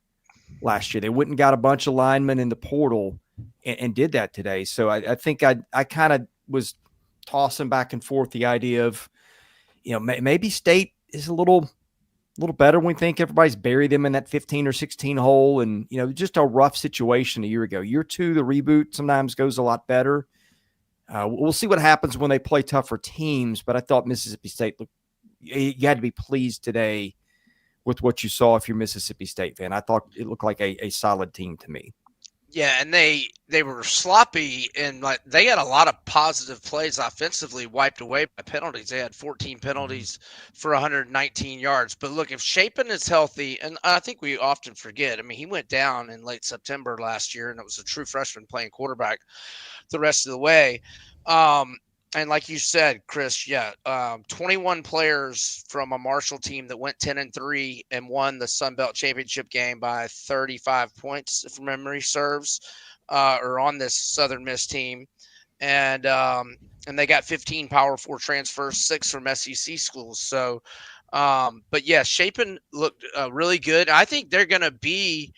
last year. They went and got a bunch of linemen in the portal and did that today. So I think I kind of was tossing back and forth the idea of, maybe State is a little better when we think everybody's buried them in that 15 or 16 hole. And, just a rough situation a year ago. Year two, the reboot sometimes goes a lot better. We'll see what happens when they play tougher teams. But I thought Mississippi State, you had to be pleased today with what you saw if you're a Mississippi State fan. I thought it looked like a solid team to me. Yeah, and they were sloppy, and they had a lot of positive plays offensively wiped away by penalties. They had 14 penalties for 119 yards. But look, if Shapen is healthy, and I think we often forget, he went down in late September last year, and it was a true freshman playing quarterback the rest of the way. And like you said, Chris, 21 players from a Marshall team that went 10-3 and won the Sun Belt Championship game by 35 points, if memory serves, are on this Southern Miss team. And they got 15 Power 4 transfers, 6 from SEC schools. So, but yeah, Shapen looked really good. I think they're going to be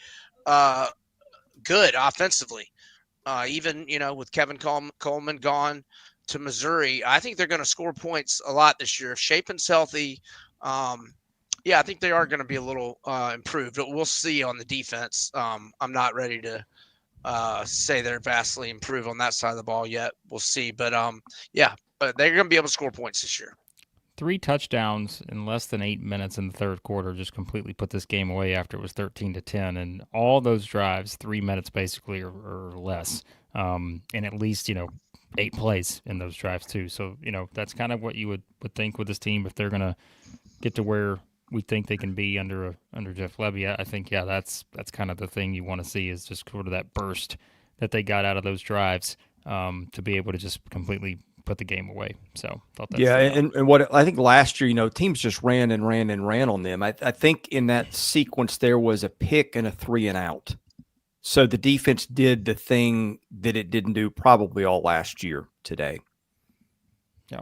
good offensively. Even, with Kevin Coleman gone to Missouri, I think they're going to score points a lot this year. If Shapen's healthy, I think they are going to be a little improved. But we'll see on the defense. I'm not ready to say they're vastly improved on that side of the ball yet. We'll see. But, but they're going to be able to score points this year. 3 touchdowns in less than 8 minutes in the third quarter just completely put this game away after it was 13-10. And all those drives, 3 minutes basically or less, and at least, 8 plays in those drives too. So, that's kind of what you would think with this team if they're going to get to where we think they can be under Jeff Lebby. I think that's kind of the thing you want to see is just sort of that burst that they got out of those drives to be able to just completely put the game away. So thought that Yeah, stood out. and what I think last year, teams just ran and ran and ran on them. I think in that sequence there was a pick and a 3 and out. So the defense did the thing that it didn't do probably all last year today. Yeah.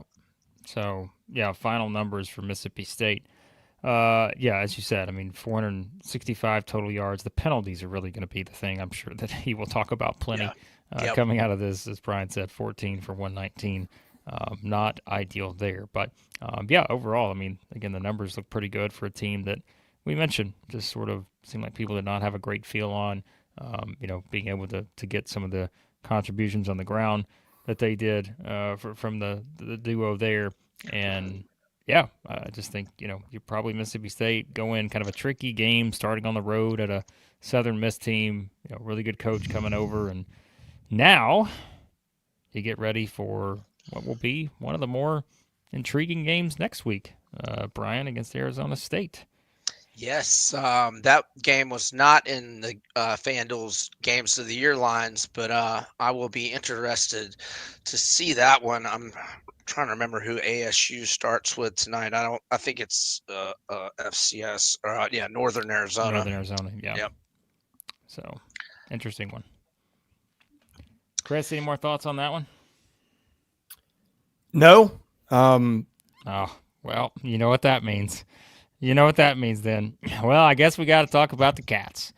So final numbers for Mississippi State. As you said, 465 total yards. The penalties are really going to be the thing I'm sure that he will talk about plenty coming out of this. As Brian said, 14 for 119. Not ideal there. But, overall, again, the numbers look pretty good for a team that we mentioned just sort of seemed like people did not have a great feel on, being able to get some of the contributions on the ground that they did from the duo there. And, I just think, you probably Mississippi State go in kind of a tricky game starting on the road at a Southern Miss team, really good coach coming over. And now you get ready for what will be one of the more intriguing games next week, Brian, against Arizona State. Yes, that game was not in the FanDuel's Games of the Year lines, but I will be interested to see that one. I'm trying to remember who ASU starts with tonight. I think it's FCS or Northern Arizona. Northern Arizona, yeah. Yep. So, interesting one. Chris, any more thoughts on that one? No. Oh, well, you know what that means. You know what that means then. Well, I guess we got to talk about the Cats.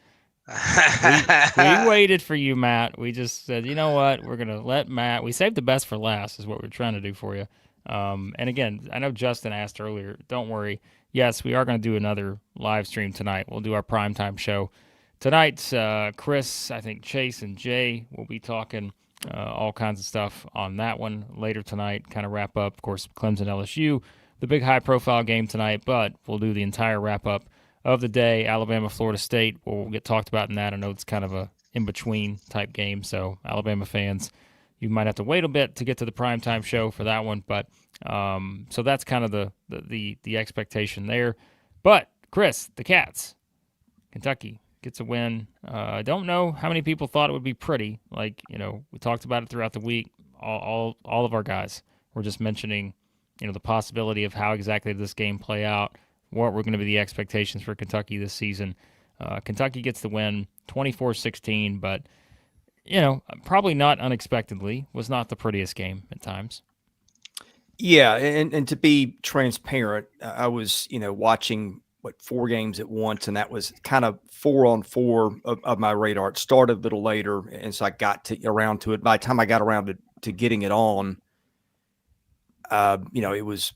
We waited for you, Matt. We just said, you know what? We're going to let Matt. We saved the best for last is what we're trying to do for you. And again, I know Justin asked earlier. Don't worry. Yes, we are going to do another live stream tonight. We'll do our primetime show. Tonight, Chris, I think Chase and Jay will be talking all kinds of stuff on that one later tonight. Kind of wrap up, of course, Clemson LSU, the big high-profile game tonight. But we'll do the entire wrap-up of the day. Alabama, Florida State will get talked about in that. I know it's kind of a in-between type game, so Alabama fans, you might have to wait a bit to get to the primetime show for that one. But so that's kind of the expectation there. But Chris, the Cats, Kentucky gets a win. I don't know how many people thought it would be pretty. Like, we talked about it throughout the week. All of our guys were just mentioning, the possibility of how exactly this game play out, what were going to be the expectations for Kentucky this season. Kentucky gets the win 24-16, but, probably not unexpectedly, was not the prettiest game at times. Yeah, and to be transparent, I was, watching 4 games at once, and that was kind of 4 on 4 of my radar. It started a little later, and so I got around to it. By the time I got around to getting it on, it was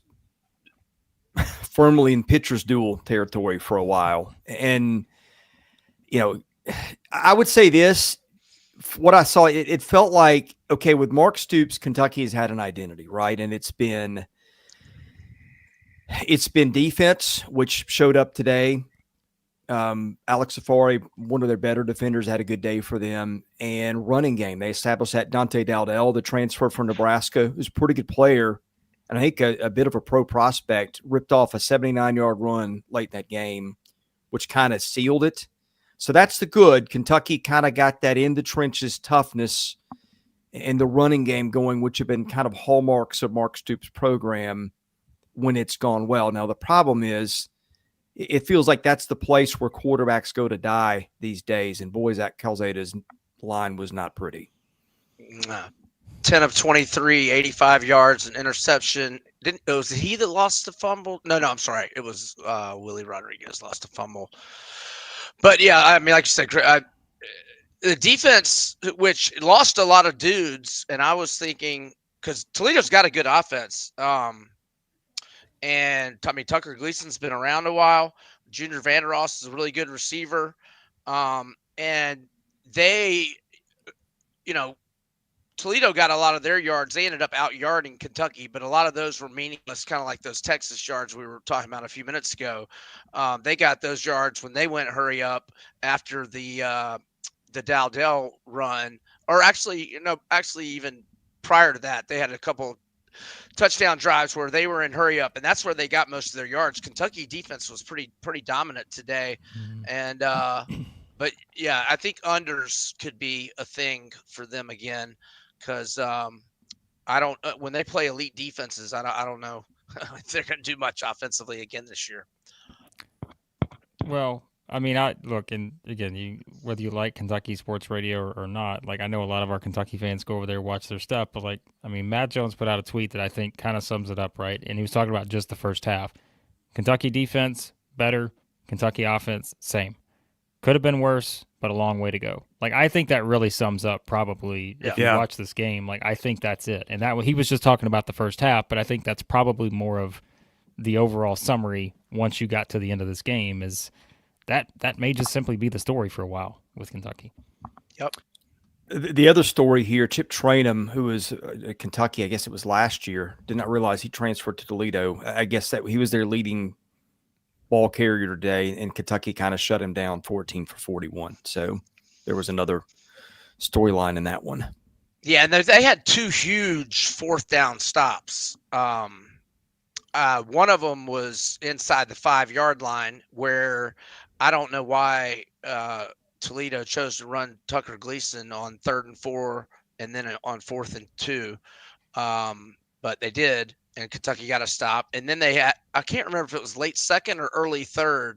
firmly in pitcher's duel territory for a while. And, I would say this, what I saw, it felt like, okay, with Mark Stoops, Kentucky has had an identity, right? And it's been defense, which showed up today. Alex Safari, one of their better defenders, had a good day for them. And running game, they established that Dante Dowdell, the transfer from Nebraska, who's a pretty good player, and I think a bit of a pro prospect, ripped off a 79-yard run late in that game, which kind of sealed it. So that's the good. Kentucky kind of got that in the trenches toughness and the running game going, which have been kind of hallmarks of Mark Stoops' program when it's gone well. Now, the problem is it feels like that's the place where quarterbacks go to die these days, and boy, Zach Calzada's line was not pretty. 10 of 23, 85 yards, an interception. Was it he that lost the fumble? No, I'm sorry. It was Willie Rodriguez lost the fumble. But, yeah, like you said, the defense, which lost a lot of dudes, and I was thinking because Toledo's got a good offense. And Tucker Gleason's been around a while. Junior Vandeross is a really good receiver. And they, Toledo got a lot of their yards. They ended up out-yarding Kentucky, but a lot of those were meaningless, kind of like those Texas yards we were talking about a few minutes ago. They got those yards when they went hurry up after the Dowdell run, or actually even prior to that, they had a couple touchdown drives where they were in hurry up, and that's where they got most of their yards. Kentucky defense was pretty dominant today, and but yeah, I think unders could be a thing for them again, because I don't when they play elite defenses, I don't know if they're going to do much offensively again this year. Well, I mean, I look, and again, whether you like Kentucky sports radio or not, like I know a lot of our Kentucky fans go over there watch their stuff, but like, I mean, Matt Jones put out a tweet that I think kind of sums it up, right? And he was talking about just the first half. Kentucky defense better, Kentucky offense same. Could have been worse, but a long way to go. Like I think that really sums up probably if you watch this game. Like I think that's it. And that he was just talking about the first half, but I think that's probably more of the overall summary once you got to the end of this game is that may just simply be the story for a while with Kentucky. Yep. The other story here, Chip Trainum, who was at Kentucky, I guess it was last year, did not realize he transferred to Toledo. I guess that he was their leading ball carrier today, and Kentucky kind of shut him down 14 for 41. So there was another storyline in that one. Yeah, and they had two huge fourth down stops. One of them was inside the 5-yard line where I don't know why Toledo chose to run Tucker Gleason on 3rd and 4 and then on 4th and 2. But they did, and Kentucky got a stop. And then they had, I can't remember if it was late 2nd or early 3rd.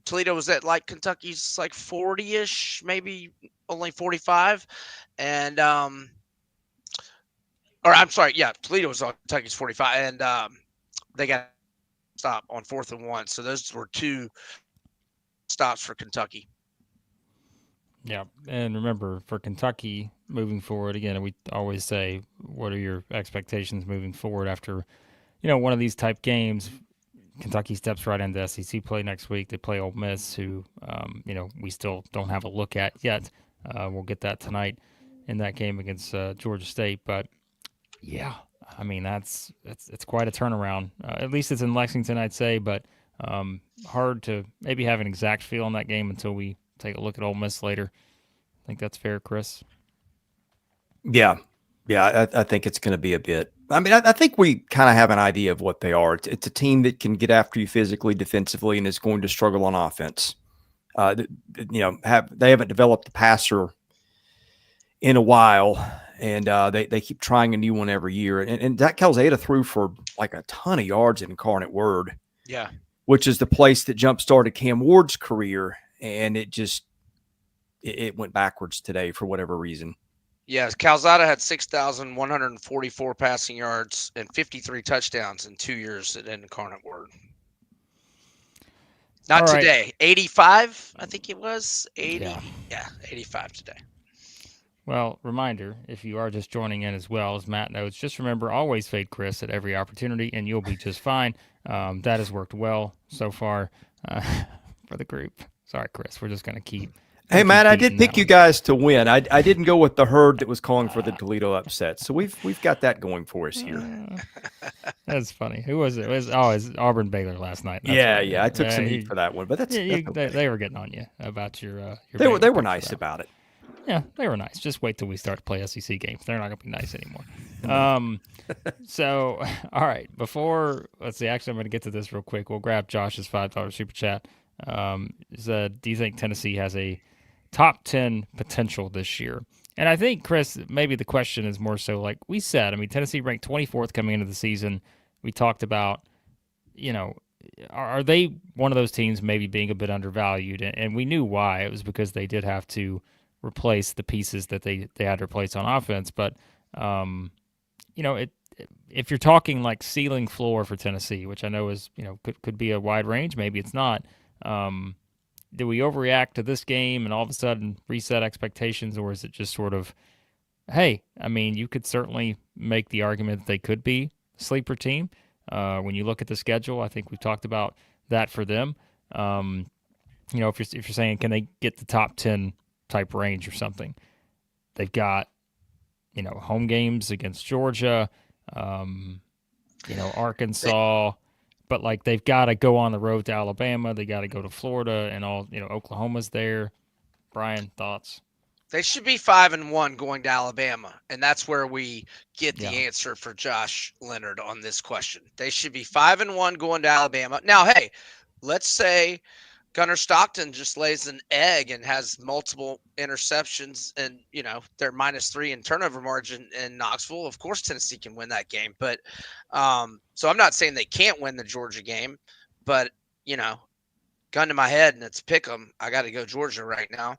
Toledo was at like Kentucky's like 40-ish, maybe only 45. And or I'm sorry, yeah, Toledo was on Kentucky's 45, and they got a stop on 4th and 1. So those were two stops for Kentucky. Yeah, and remember, for Kentucky moving forward, again, we always say, what are your expectations moving forward after, one of these type games? Kentucky steps right into SEC play next week. They play Ole Miss, who, we still don't have a look at yet. We'll get that tonight in that game against Georgia State, but yeah, I mean it's quite a turnaround. At least it's in Lexington, I'd say, but hard to maybe have an exact feel on that game until we take a look at Ole Miss later. I think that's fair, Chris. Yeah, I think it's going to be a bit. I mean, I think we kind of have an idea of what they are. It's a team that can get after you physically, defensively, and is going to struggle on offense. They haven't developed the passer in a while. And they keep trying a new one every year. And Zach Calzada threw for like a ton of yards at Incarnate Word. Yeah. Which is the place that jump-started Cam Ward's career. And it went backwards today for whatever reason. Yes, Calzada had 6,144 passing yards and 53 touchdowns in 2 years at Incarnate Word. Not today. 85, I think it was. 80. Yeah, 85 today. Well, reminder, if you are just joining in as well, as Matt knows, just remember, always fade Chris at every opportunity, and you'll be just fine. That has worked well so far for the group. Sorry, Chris. We're just going to keep. Hey, Matt, I did pick you guys to win. I didn't go with the herd that was calling for the Toledo upset. So we've got that going for us here. That's funny. Who was it? It was Auburn Baylor last night. That's yeah. I took some heat for that one, but that's okay. They were getting on you about your they were nice about it. Yeah, they were nice. Just wait till we start to play SEC games. They're not going to be nice anymore. So, all right. Let's see. Actually, I'm going to get to this real quick. We'll grab Josh's $5 super chat. Said, do you think Tennessee has a top 10 potential this year? And I think, Chris, maybe the question is more so like we said. I mean, Tennessee ranked 24th coming into the season. We talked about, are they one of those teams maybe being a bit undervalued? And we knew why. It was because they did have to replace the pieces that they had to replace on offense. But, if you're talking like ceiling floor for Tennessee, which I know is, could be a wide range, maybe it's not. Do we overreact to this game and all of a sudden reset expectations, or is it just sort of, hey, I mean, you could certainly make the argument that they could be a sleeper team. When you look at the schedule, I think we've talked about that for them. If you're saying, can they get the top 10 type range or something? They've got, home games against Georgia, Arkansas, but like they've got to go on the road to Alabama. They got to go to Florida and all, Oklahoma's there. Brian, thoughts? They should be 5-1 going to Alabama, and that's where we get the Yeah. answer for Josh Leonard on this question. They should be 5-1 going to Alabama. Now, hey, let's say Gunnar Stockton just lays an egg and has multiple interceptions, and they're -3 in turnover margin in Knoxville. Of course, Tennessee can win that game, but so I'm not saying they can't win the Georgia game, but gun to my head and it's pick 'em. I got to go Georgia right now.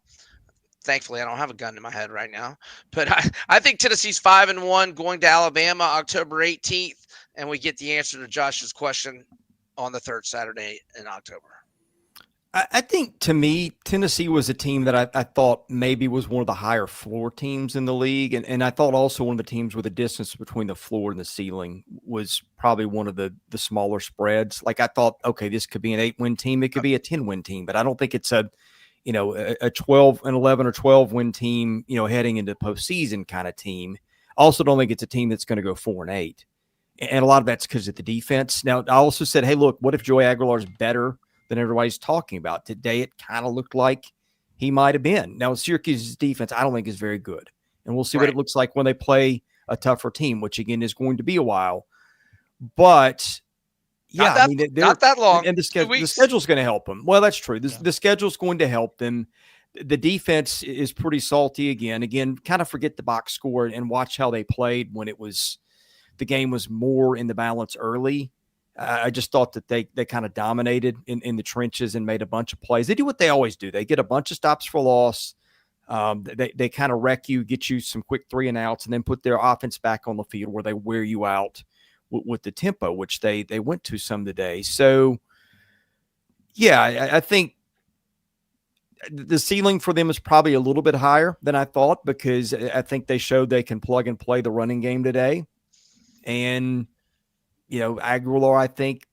Thankfully, I don't have a gun to my head right now, but I think Tennessee's 5-1 going to Alabama October 18th, and we get the answer to Josh's question on the third Saturday in October. I think, to me, Tennessee was a team that I thought maybe was one of the higher floor teams in the league. And I thought also one of the teams where the distance between the floor and the ceiling was probably one of the smaller spreads. Like, I thought, okay, this could be an 8-win team. It could be a 10-win team. But I don't think it's a 12-11 or 12-win team, heading into postseason kind of team. I also don't think it's a team that's going to go 4-8. And a lot of that's because of the defense. Now, I also said, hey, look, what if Joey Aguilar is better than everybody's talking about? Today, it kind of looked like he might have been. Now, Syracuse's defense, I don't think is very good. And we'll see what it looks like when they play a tougher team, which, again, is going to be a while. But, yeah, not that long. And the schedule's going to help them. Well, that's true. The schedule's going to help them. The defense is pretty salty again. Again, kind of forget the box score and watch how they played when the game was more in the balance early. I just thought that they kind of dominated in the trenches and made a bunch of plays. They do what they always do. They get a bunch of stops for loss. They kind of wreck you, get you some quick 3-and-outs, and then put their offense back on the field where they wear you out with the tempo, which they went to some today. So, yeah, I think the ceiling for them is probably a little bit higher than I thought, because I think they showed they can plug and play the running game today. And Aguilar, I think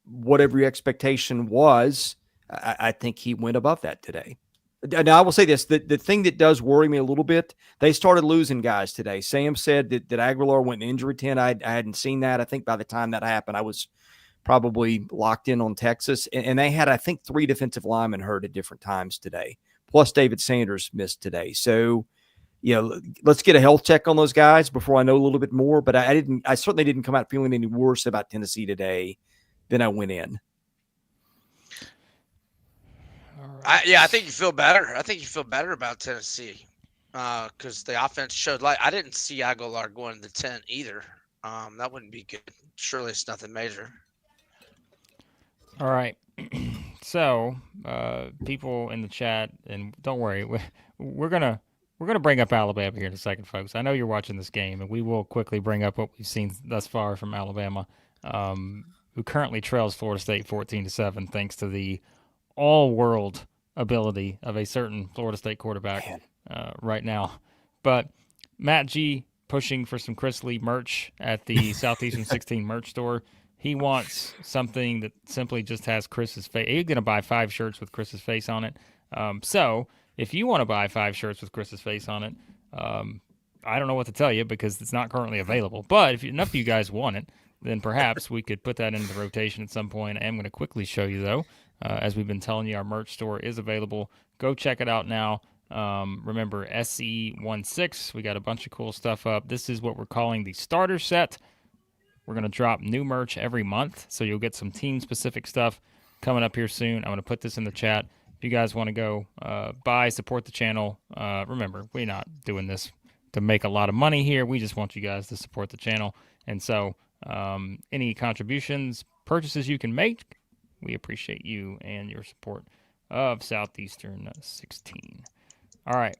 whatever your expectation was, I think he went above that today. Now, I will say this, the thing that does worry me a little bit, they started losing guys today. Sam said that Aguilar went injury 10. I hadn't seen that. I think by the time that happened, I was probably locked in on Texas. And they had, I think, 3 defensive linemen hurt at different times today. Plus David Sanders missed today. So, let's get a health check on those guys before I know a little bit more. But I certainly didn't come out feeling any worse about Tennessee today than I went in. I think you feel better. I think you feel better about Tennessee because the offense showed light. I didn't see Aguilar going to the 10 either. That wouldn't be good. Surely it's nothing major. All right. So, people in the chat, and don't worry, we're gonna bring up Alabama here in a second, folks. I know you're watching this game, and we will quickly bring up what we've seen thus far from Alabama, who currently trails Florida State 14-7, thanks to the all-world ability of a certain Florida State quarterback right now. But Matt G pushing for some Chris Lee merch at the Southeastern 16 merch store. He wants something that simply just has Chris's face. He's going to buy 5 shirts with Chris's face on it. So if you want to buy 5 shirts with Chris's face on it, I don't know what to tell you because it's not currently available. But if enough of you guys want it, then perhaps we could put that into the rotation at some point. I am going to quickly show you, though. As we've been telling you, our merch store is available. Go check it out now. Remember, SE16. We got a bunch of cool stuff up. This is what we're calling the starter set. We're going to drop new merch every month, so you'll get some team-specific stuff coming up here soon. I'm going to put this in the chat. If you guys want to go buy, support the channel, remember, we're not doing this to make a lot of money here. We just want you guys to support the channel. And so any contributions, purchases you can make, we appreciate you and your support of Southeastern 16. All right.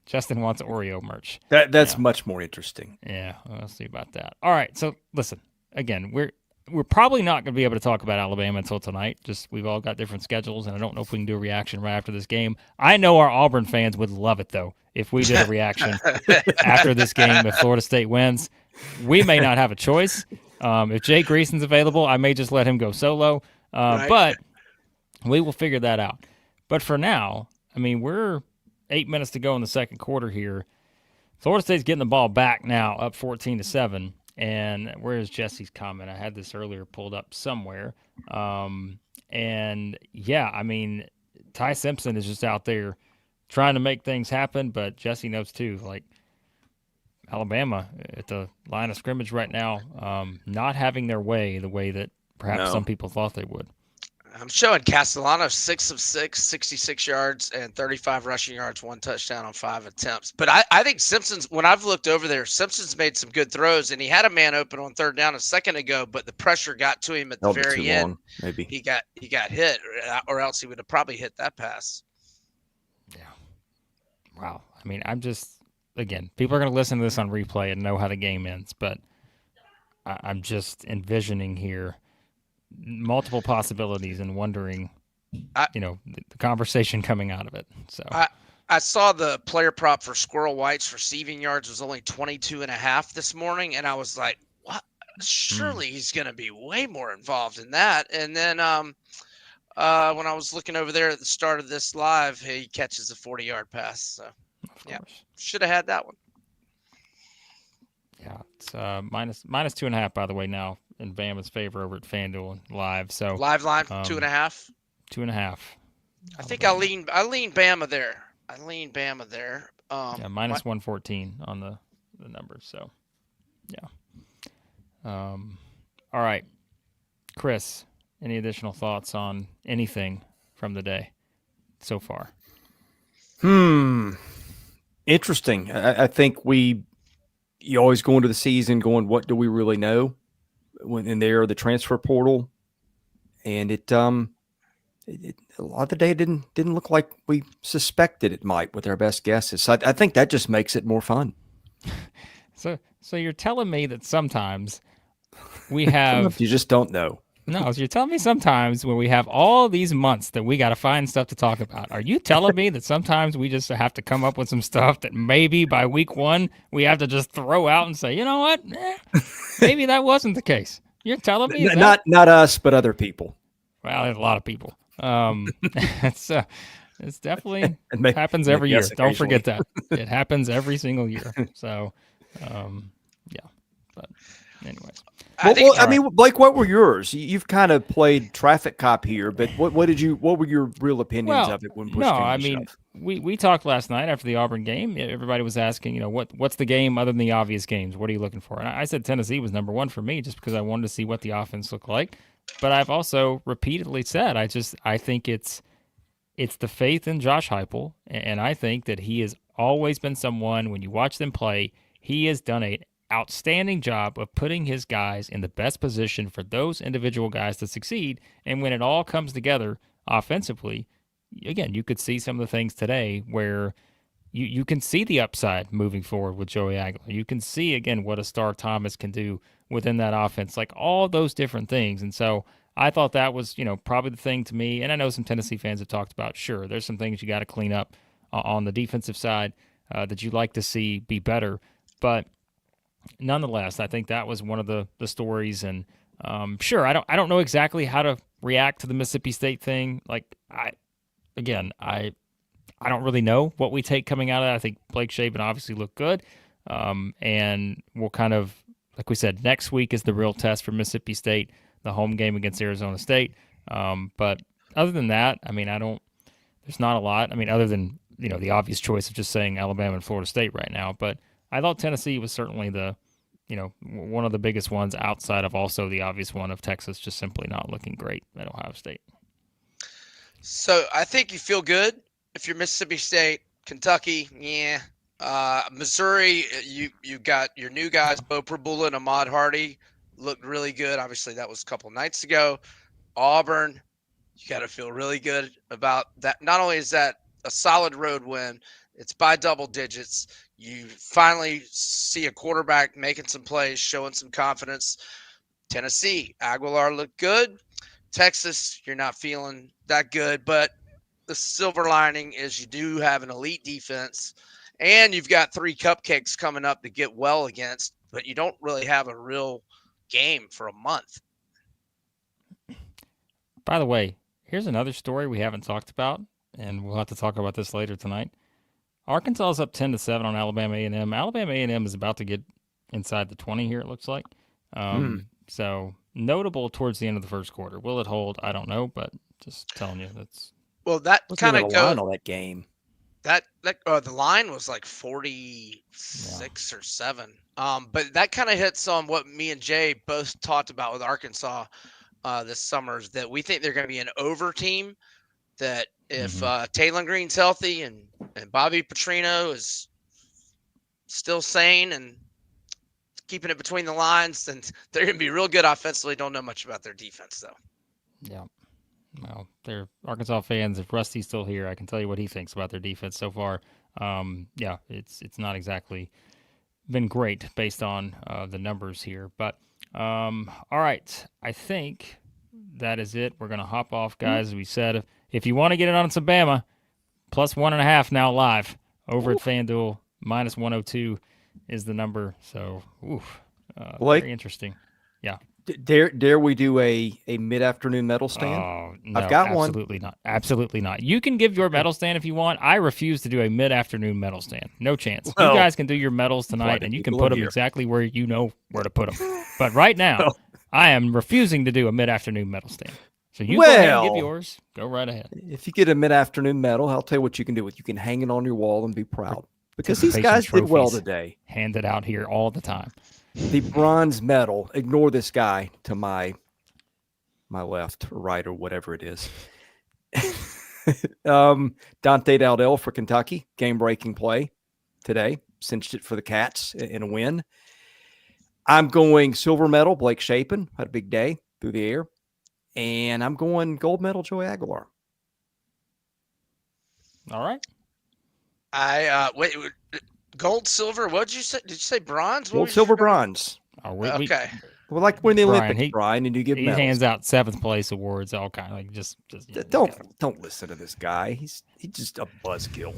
Justin wants Oreo merch. That's much more interesting. Yeah, we'll see about that. All right, so listen, again, we're probably not going to be able to talk about Alabama until tonight. Just we've all got different schedules, and I don't know if we can do a reaction right after this game. I know our Auburn fans would love it, though, if we did a reaction after this game if Florida State wins. We may not have a choice. If Jay Greason's available, I may just let him go solo. Right. But we will figure that out. But for now, I mean, we're 8 minutes to go in the second quarter here. Florida State's getting the ball back now, up 14-7. And where's Jesse's comment? I had this earlier pulled up somewhere. And, yeah, I mean, Ty Simpson is just out there trying to make things happen, but Jesse knows too. Like Alabama at the line of scrimmage right now, not having their way the way that perhaps some people thought they would. I'm showing Castellano 6 of 6, 66 yards and 35 rushing yards, 1 touchdown on 5 attempts. But I think Simpson's, when I've looked over there, Simpson's made some good throws, and he had a man open on 3rd down a second ago, but the pressure got to him at the very end. Maybe he got hit, or else he would have probably hit that pass. Yeah. Wow. I mean, I'm just, again, people are going to listen to this on replay and know how the game ends, but I'm just envisioning here multiple possibilities and wondering, the conversation coming out of it. So I saw the player prop for Squirrel White's receiving yards was only 22.5 this morning, and I was like, what? Surely he's going to be way more involved in that. And then when I was looking over there at the start of this live, he catches a 40-yard pass. So, yeah, should have had that one. Yeah, it's minus 2.5, by the way, now in Bama's favor over at FanDuel live. So live line 2.5. 2.5. I think I lean Bama there. Minus 114 on the numbers. So, yeah. All right, Chris. Any additional thoughts on anything from the day so far? Interesting. I think you always go into the season going, what do we really know? When in there, the transfer portal, and a lot of the day didn't look like we suspected it might with our best guesses. So I think that just makes it more fun. So you're telling me that sometimes we have you just don't know. No, so you're telling me sometimes when we have all these months that we got to find stuff to talk about, are you telling me that sometimes we just have to come up with some stuff that maybe by week 1 we have to just throw out and say, you know what, maybe that wasn't the case? You're telling me not us, but other people. Well, there's a lot of people. It's definitely happens every year. Don't forget that. It happens every single year. So, yeah. But anyways. I mean, Blake, what were yours? You've kind of played traffic cop here, but what were your real opinions of it when push came to shove? We talked last night after the Auburn game. Everybody was asking, what's the game other than the obvious games? What are you looking for? And I said Tennessee was number 1 for me just because I wanted to see what the offense looked like. But I've also repeatedly said I think it's the faith in Josh Heupel, and I think that he has always been someone, when you watch them play, he has done an outstanding job of putting his guys in the best position for those individual guys to succeed. And when it all comes together offensively, again, you could see some of the things today where you can see the upside moving forward with Joey Aguilar. You can see, again, what a Star Thomas can do within that offense, like all those different things. And so I thought that was, probably the thing to me. And I know some Tennessee fans have talked about, sure, there's some things you got to clean up on the defensive side that you'd like to see be better. But nonetheless, I think that was one of the stories. And sure, I don't know exactly how to react to the Mississippi State thing. Like, I don't really know what we take coming out of that. I think Blake Shapen obviously looked good. And we'll kind of, like we said, next week is the real test for Mississippi State, the home game against Arizona State. But other than that, I mean, there's not a lot. I mean, other than, the obvious choice of just saying Alabama and Florida State right now. But I thought Tennessee was certainly one of the biggest ones outside of also the obvious one of Texas just simply not looking great at Ohio State. So I think you feel good if you're Mississippi State. Kentucky, yeah. Missouri, you got your new guys, Bo Prabula and Ahmad Hardy, looked really good. Obviously, that was a couple nights ago. Auburn, you got to feel really good about that. Not only is that a solid road win, it's by double digits. You finally see a quarterback making some plays, showing some confidence. Tennessee, Aguilar looked good. Texas, you're not feeling that good, but the silver lining is you do have an elite defense, and you've got 3 cupcakes coming up to get well against, but you don't really have a real game for a month. By the way, here's another story we haven't talked about, and we'll have to talk about this later tonight. Arkansas is up 10-7 on Alabama A&M. Alabama A&M is about to get inside the 20 here, it looks like. So notable towards the end of the first quarter. Will it hold? I don't know, but just telling you that's. Well, that kind of goes on that game. The line was like 46 or 7. But that kind of hits on what me and Jay both talked about with Arkansas this summer, is that we think they're going to be an over team. That if Taylor Green's healthy and Bobby Petrino is still sane and keeping it between the lines, then they're going to be real good offensively. Don't know much about their defense though. Yeah. Well, they're Arkansas fans. If Rusty's still here, I can tell you what he thinks about their defense so far. Yeah, it's not exactly been great based on the numbers here. But all right, I think that is it. We're gonna hop off, guys. As we said, if you want to get it on some Bama, plus 1.5 now live over at FanDuel. Minus 102 is the number. So, very interesting. Yeah. Dare we do a mid-afternoon medal stand? Oh, no, I've got one. Absolutely not. Absolutely not. You can give your medal stand if you want. I refuse to do a mid-afternoon medal stand. No chance. Well, you guys can do your medals tonight, and you can put them exactly where you know where to put them. But right now, I am refusing to do a mid-afternoon medal stand. So you go ahead and give yours. Go right ahead. If you get a mid-afternoon medal, I'll tell you what you can do with. You can hang it on your wall and be proud. Because these guys did well today. Handed out here all the time. The bronze medal, ignore this guy to my left or right or whatever it is. Dante Dowdell for Kentucky, game-breaking play today. Cinched it for the Cats in a win. I'm going silver medal, Blake Shapen. Had a big day through the air. And I'm going gold medal, Joey Aguilar. All right. Wait, gold, silver. What did you say? Did you say bronze? Gold, silver, bronze. Oh, okay. Well, like when the Brian, Olympics, Brian, and you give he medals. hands out 7th place awards, all kind of like just don't listen to this guy. He's just a buzzkill.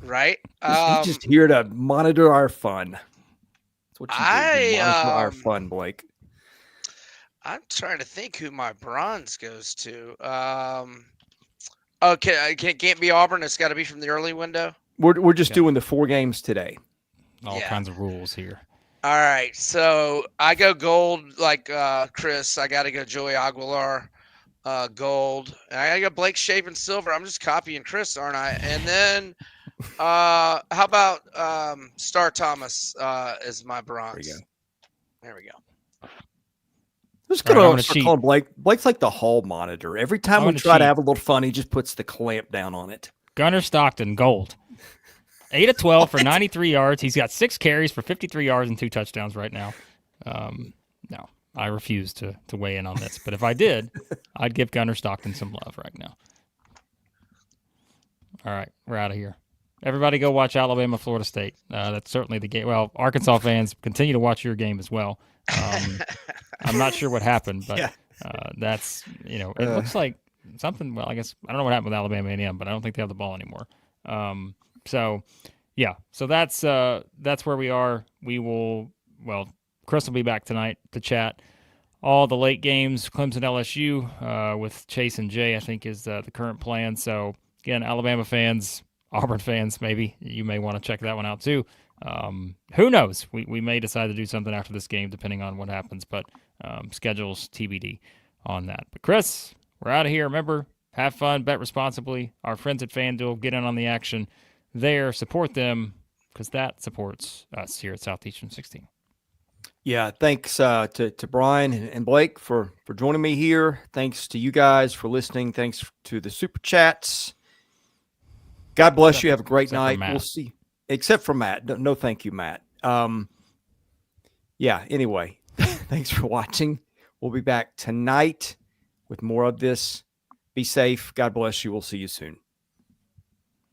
Right. He's just here to monitor our fun. That's what you do. You monitor our fun, Blake. I'm trying to think who my bronze goes to. Okay, it can't be Auburn. It's got to be from the early window. We're just doing the 4 games today. All kinds of rules here. All right, so I go gold like Chris. I got to go Joey Aguilar, gold. And I got to go Blake Shapen silver. I'm just copying Chris, aren't I? And then how about Star Thomas is my bronze? There we go. Just going to start calling Blake. Blake's like the hall monitor. Every time we try to have a little fun, he just puts the clamp down on it. Gunnar Stockton, gold. 8 of 12 for 93 yards. He's got 6 carries for 53 yards and 2 touchdowns right now. No, I refuse to weigh in on this. But if I did, I'd give Gunnar Stockton some love right now. All right, we're out of here. Everybody go watch Alabama, Florida State. That's certainly the game. Well, Arkansas fans, continue to watch your game as well. I'm not sure what happened, but that's, it looks like something. Well, I guess I don't know what happened with Alabama A&M, but I don't think they have the ball anymore. So that's where we are. Chris will be back tonight to chat all the late games, Clemson, LSU, with Chase and Jay, I think is the current plan. So again, Alabama fans, Auburn fans, maybe you may want to check that one out too. Who knows? We may decide to do something after this game, depending on what happens, but schedules TBD on that. But Chris, we're out of here. Remember, have fun, bet responsibly. Our friends at FanDuel, get in on the action there, support them, because that supports us here at Southeastern 16. Yeah, thanks to Brian and Blake for joining me here. Thanks to you guys for listening. Thanks to the super chats. God bless you. Have a great night. We'll see. Except for Matt. No, thank you, Matt. Anyway, thanks for watching. We'll be back tonight with more of this. Be safe. God bless you. We'll see you soon.